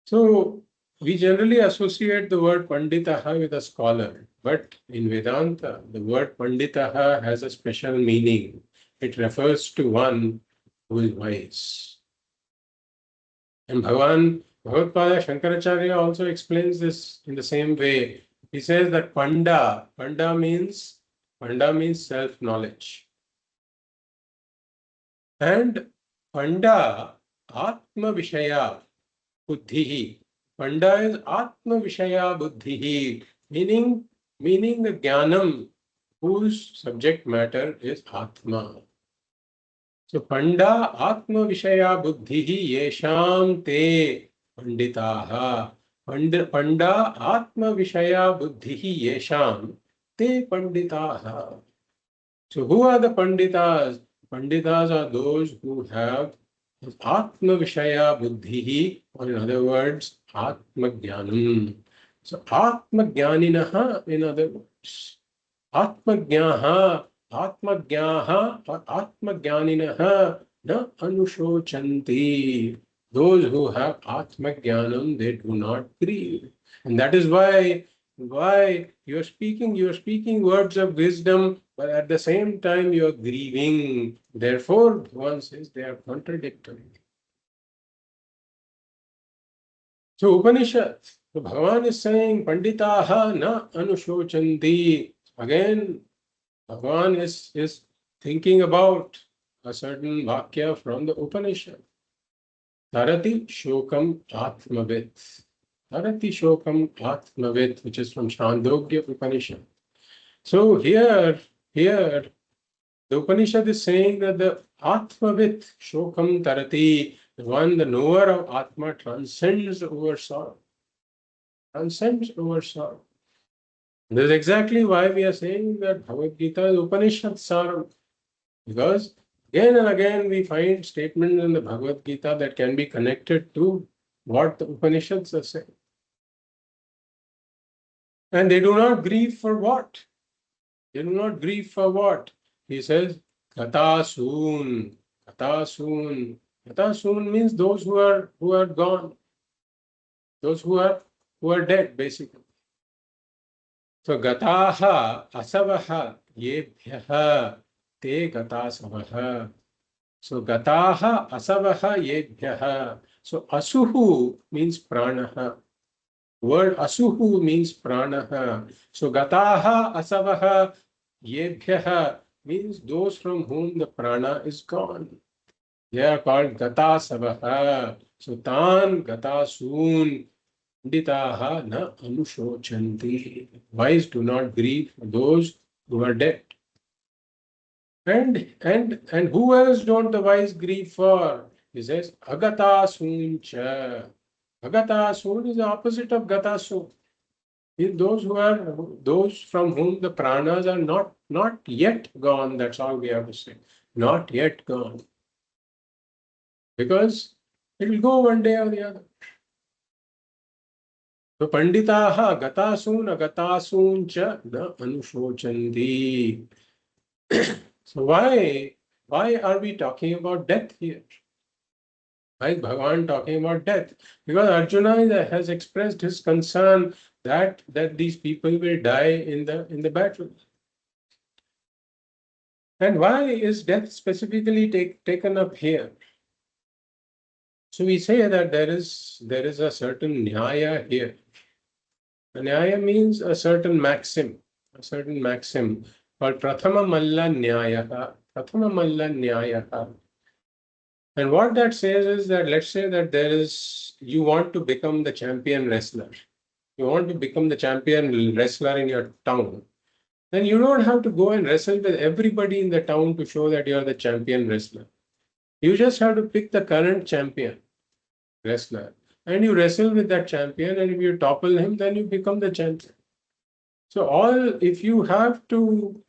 So we generally associate the word Panditaha with a scholar, but in Vedanta, the word Panditaha has a special meaning. It refers to one who is wise. And Bhagavad Shankaracharya also explains this in the same way. He says that Panda means self-knowledge. And Panda, Atma Vishaya Buddhihi. Panda is Atma Vishaya Buddhihi, meaning the Jnanam, whose subject matter is Atma. So Panda Atma Vishaya Buddhihi Yesham Te Panditaha. Panda Atma Vishaya Buddhihi Yesham Te Panditaha. So who are the Panditas? Panditas are those who have Atma Vishaya Buddhihi, or in other words, Atma Jnanam. So Atma Jnaninaha, in other words, Atma Jnaha, Atma Jnaha, or Atma Jnaninaha na anushochanti. Those who have Atma Jnanam, they do not grieve. And that is why you are speaking words of wisdom, but at the same time you are grieving. Therefore, one says they are contradictory. So Upanishads, so Bhagavan is saying, Panditaha na anushochanti. Again, Bhagavan is thinking about a certain vakya from the Upanishad. Tarati shokam atmavit. Tarati shokam atmavit, which is from Chandogya Upanishad. So here, the Upanishad is saying that the Atmavit Shokam Tarati, the knower of Atma, transcends over sorrow. Transcends over sorrow. This is exactly why we are saying that Bhagavad Gita is Upanishad Saram. Because again and again we find statements in the Bhagavad Gita that can be connected to what the Upanishads are saying. And they do not grieve for what? They do not grieve for what? He says, Kata soon. Kata soon. Kata soon means those who are gone. Those who are dead, basically. So Gataha Asavaha Yebhyaha Te Gatasavaha. So Gataha Asavaha Yebhyaha. So Asuhu means Pranaha. Word Asuhu means Pranaha. So Gataha Asavaha Yebhyaha means those from whom the prana is gone. They are called Gata Savaha. So Tan Gata Soon Panditaha na anushochanti. Wise do not grieve for those who are dead. And who else don't the wise grieve for? He says Agata Soon cha. Agata Soon is the opposite of Gata Soon. those from whom the pranas are not yet gone. That's all we have to say. Not yet gone. Because it will go one day or the other. So Panditaha gatasun agatasun cha na anushochandi. So why are we talking about death here? Why is Bhagavan talking about death? Because Arjuna has expressed his concern that these people will die in the battle. And why is death specifically taken up here? So we say that there is a certain nyaya here. A nyaya means a certain maxim called Prathama Malla Nyayaha. Prathama Malla Nyayaha. And what that says is that, let's say that you want to become the champion wrestler. You want to become the champion wrestler in your town. Then you don't have to go and wrestle with everybody in the town to show that you're the champion wrestler. You just have to pick the current champion wrestler. And you wrestle with that champion, and if you topple him, then you become the champion. So if you have to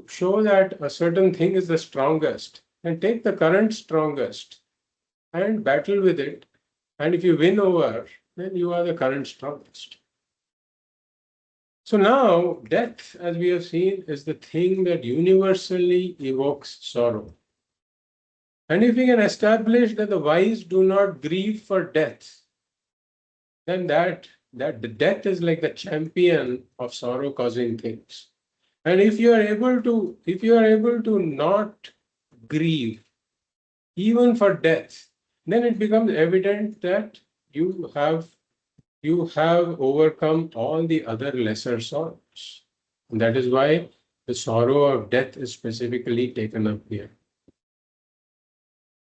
show that a certain thing is the strongest, then take the current strongest and battle with it. And if you win over, then you are the current strongest. So now, death, as we have seen, is the thing that universally evokes sorrow. And if we can establish that the wise do not grieve for death, then that the death is like the champion of sorrow-causing things. And if you are able to not grieve, even for death, then it becomes evident that you have overcome all the other lesser sorrows. And that is why the sorrow of death is specifically taken up here.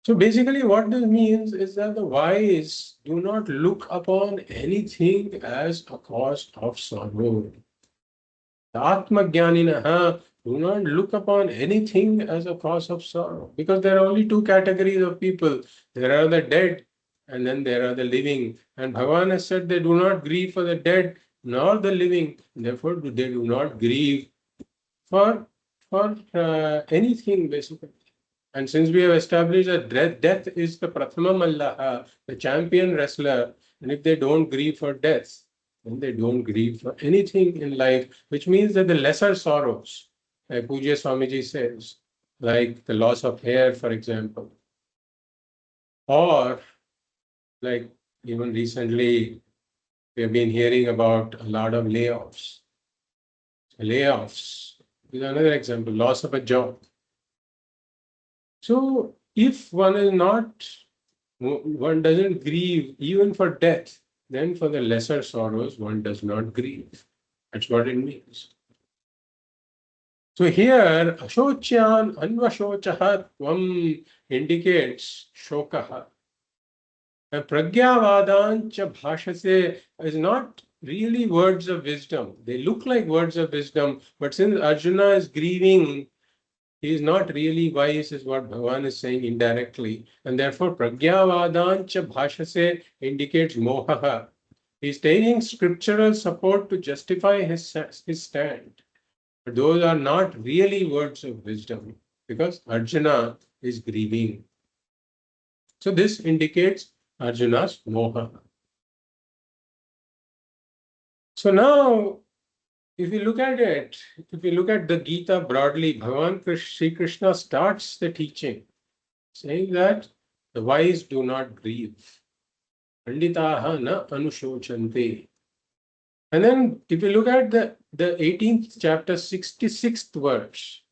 So basically what this means is that the wise do not look upon anything as a cause of sorrow. The Atmajnaninaha do not look upon anything as a cause of sorrow, because there are only two categories of people. There are the dead and then there are the living. And Bhagavan has said they do not grieve for the dead nor the living. Therefore, they do not grieve for anything basically. And since we have established that death is the Prathama Mallaha, the champion wrestler, and if they don't grieve for death, then they don't grieve for anything in life, which means that the lesser sorrows, like Pujya Swamiji says, like the loss of hair, for example, or like even recently, we have been hearing about a lot of layoffs. Layoffs is another example, loss of a job. So if one doesn't grieve even for death, then for the lesser sorrows, one does not grieve. That's what it means. So here, Ashocyan Anvashochaha Tvam indicates Shokaha. And Pragyavadancha Bhashase is not really words of wisdom. They look like words of wisdom, but since Arjuna is grieving, he is not really wise, is what Bhagavan is saying indirectly. And therefore, Pragyavadancha Bhashase indicates Mohaha. He is taking scriptural support to justify his stand. But those are not really words of wisdom, because Arjuna is grieving. So this indicates Arjuna's moha. So now, if you look at it, if you look at the Gita broadly, Bhagavan Sri Krishna starts the teaching saying that the wise do not grieve. Panditaha na anushochanti. And then if you look at the 18th chapter, 66th verse,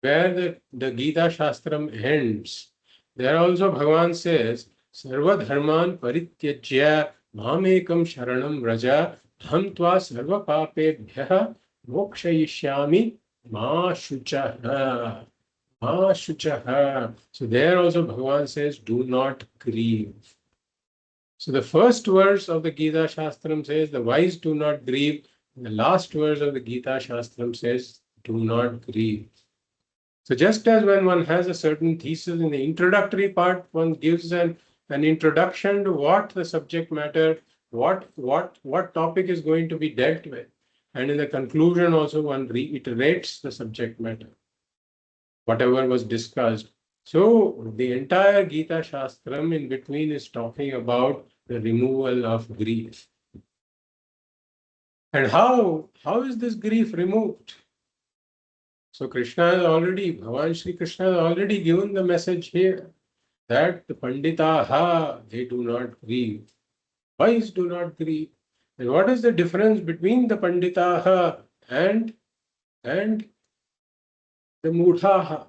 where the Gita Shastram ends, there also Bhagavan says, Sarva dharman parityajya mamekam sharanam vraja ham tva sarva papebhyah mokshayishyami ma shuchaha. Ma shuchaha. So there also Bhagavan says, do not grieve. So the first verse of the Gita Shastram says, the wise do not grieve. The last verse of the Gita Shastram says, do not grieve. So just as when one has a certain thesis in the introductory part, one gives an an introduction to what the subject matter, what topic is going to be dealt with. And in the conclusion also one reiterates the subject matter, whatever was discussed. So the entire Gita Shastram in between is talking about the removal of grief. And how is this grief removed? So Bhagavan Sri Krishna has already given the message here that the Panditaha, they do not grieve. Wise do not grieve. And what is the difference between the Panditaha and the Mudhaha?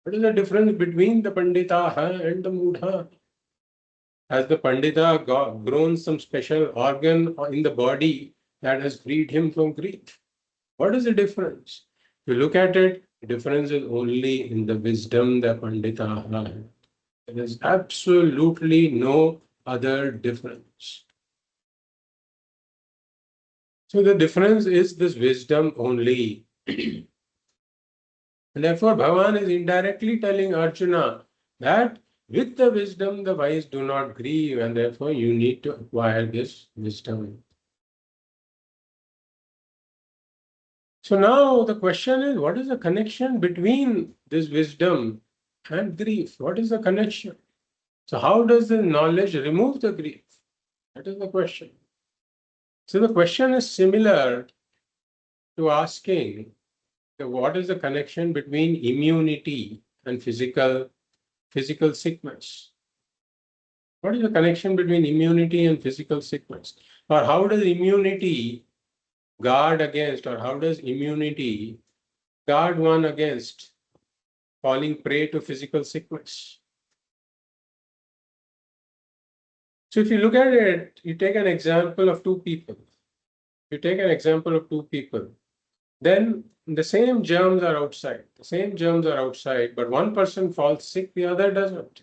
What is the difference between the Panditaha and the Mudha? Has the Pandita grown some special organ in the body that has freed him from grief? What is the difference? If you look at it, the difference is only in the wisdom that Pandita has. There is absolutely no other difference. So the difference is this wisdom only. And therefore, Bhagavan is indirectly telling Arjuna that with the wisdom, the wise do not grieve, and therefore you need to acquire this wisdom. So now the question is, what is the connection between this wisdom and grief? What is the connection? So how does the knowledge remove the grief? That is the question. So the question is similar to asking what is the connection between immunity and physical sickness? What is the connection between immunity and physical sickness? Or how does immunity guard against, or how does immunity guard one against falling prey to physical sickness? So if you look at it, you take an example of two people. Then the same germs are outside. But one person falls sick, the other doesn't.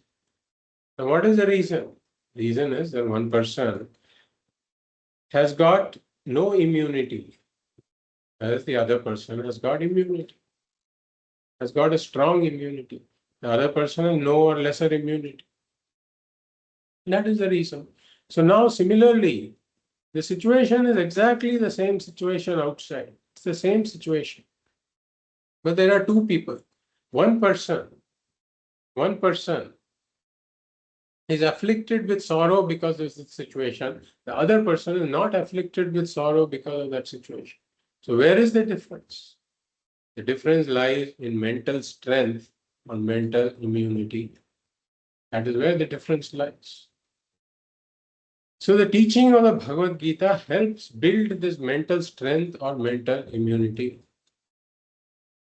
Now what is the reason? The reason is that one person has got no immunity, whereas the other person has got immunity, has got a strong immunity. The other person has no or lesser immunity. That is the reason. So now similarly, the situation is exactly the same situation outside. It's the same situation. But there are two people. One person is afflicted with sorrow because of this situation. The other person is not afflicted with sorrow because of that situation. So where is the difference? The difference lies in mental strength or mental immunity. That is where the difference lies. So the teaching of the Bhagavad Gita helps build this mental strength or mental immunity.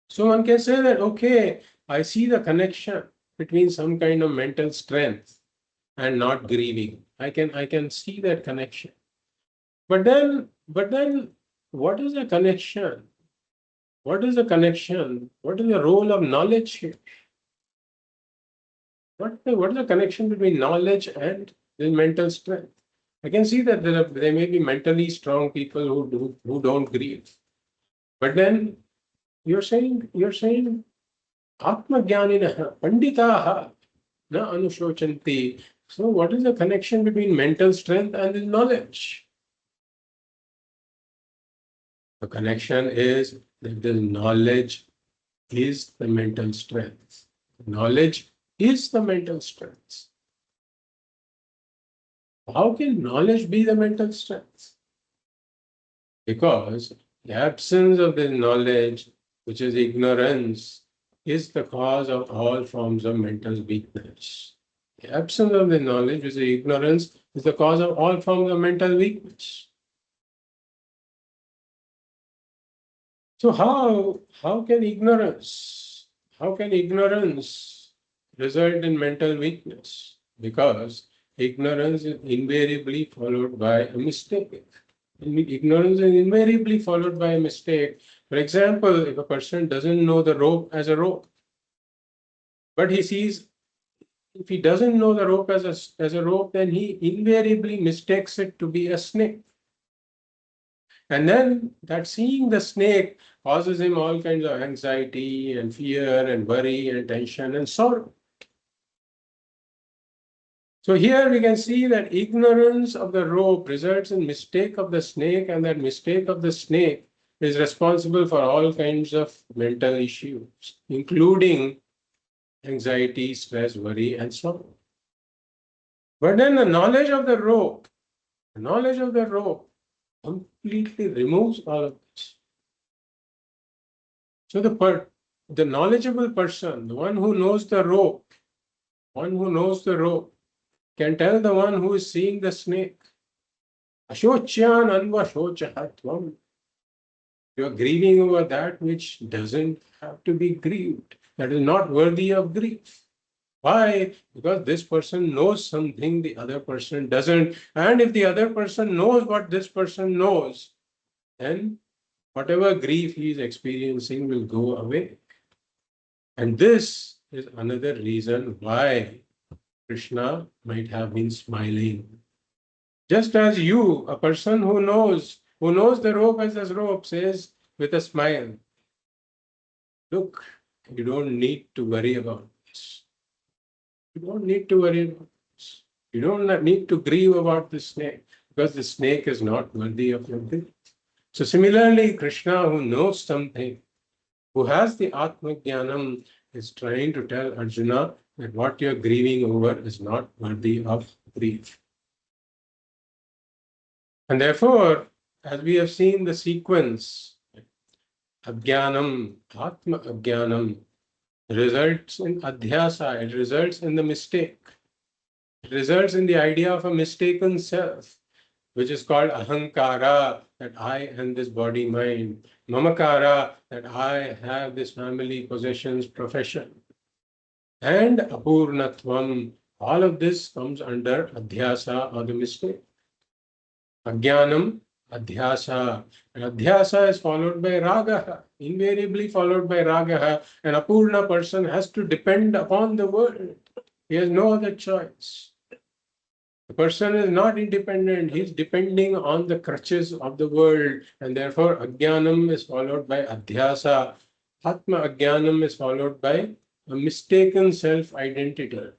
So one can say that, okay, I see the connection between some kind of mental strength and not grieving. I can see that connection. But then what is the connection? What is the connection? What is the role of knowledge here? What is the connection between knowledge and the mental strength? I can see that there may be mentally strong people who don't grieve. But then you're saying Atmajnaninaha, Panditaha, na anushocanti. So what is the connection between mental strength and this knowledge? The connection is that the knowledge is the mental strength. Knowledge is the mental strength. How can knowledge be the mental strength? Because the absence of the knowledge, which is ignorance, is the cause of all forms of mental weakness. The absence of the knowledge, which is ignorance, is the cause of all forms of mental weakness. So how can ignorance result in mental weakness? Because ignorance is invariably followed by a mistake. Ignorance is invariably followed by a mistake. For example, if a person doesn't know the rope as a rope, but if he doesn't know the rope as a rope, then he invariably mistakes it to be a snake. And then that seeing the snake causes him all kinds of anxiety and fear and worry and tension and sorrow. So here we can see that ignorance of the rope results in mistake of the snake, and that mistake of the snake is responsible for all kinds of mental issues, including anxiety, stress, worry, and sorrow. But then the knowledge of the rope completely removes all of this. So the knowledgeable person, the one who knows the rope, can tell the one who is seeing the snake, Ashocyan anvashochahatvam. You are grieving over that which doesn't have to be grieved, that is not worthy of grief. Why? Because this person knows something the other person doesn't. And if the other person knows what this person knows, then whatever grief he is experiencing will go away. And this is another reason why Krishna might have been smiling. Just as you, a person who knows the rope as a rope, says with a smile, look, you don't need to worry about this. You don't need to worry about this. You don't need to grieve about the snake, because the snake is not worthy of your grief. So similarly, Krishna, who knows something, who has the Atma Jnanam, is trying to tell Arjuna that what you're grieving over is not worthy of grief. And therefore, as we have seen the sequence, Ajnanam, Atma Ajnanam, results in Adhyasa, it results in the mistake. It results in the idea of a mistaken self, which is called Ahankara, that I am this body mind, Mamakara, that I have this family, possessions, profession, and Apurnatvam. All of this comes under Adhyasa or the mistake. Ajnanam, Adhyasa. And Adhyasa is followed by Ragaha, invariably followed by Ragaha. An Apurna person has to depend upon the world. He has no other choice. The person is not independent, he is depending on the crutches of the world, and therefore Ajnanam is followed by Adhyasa. Atma Ajnanam is followed by a mistaken self-identity.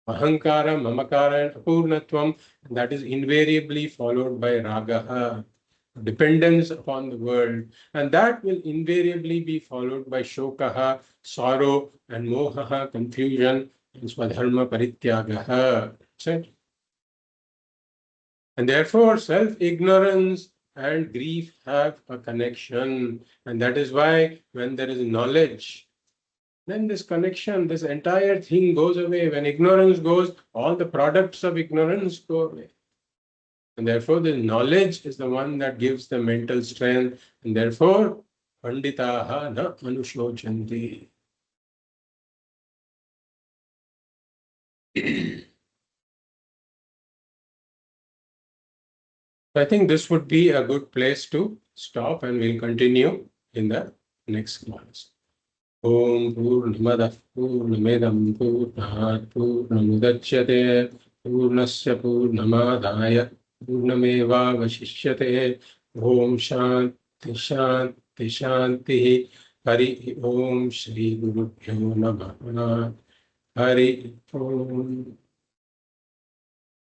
Ahankara, Mamakara, and Apurnatvam, that is invariably followed by Ragaha, dependence upon the world, and that will invariably be followed by Shokaha, sorrow, and Mohaha, confusion, and Swadharma Parityagaha. And therefore, self-ignorance and grief have a connection, and that is why when there is knowledge, then this connection, this entire thing goes away. When ignorance goes, all the products of ignorance go away. And therefore, the knowledge is the one that gives the mental strength. And therefore, Panditaha na anushochanti. I think this would be a good place to stop, and we'll continue in the next class. Om Purnamadah Purnamidam Purnat Purnamudachyate Purnasya Purnamadaya Purnamevavashishyate. Om Shanti Shanti Shanti. Hari Om Shri Gurubhyo Namaha. Hari Om.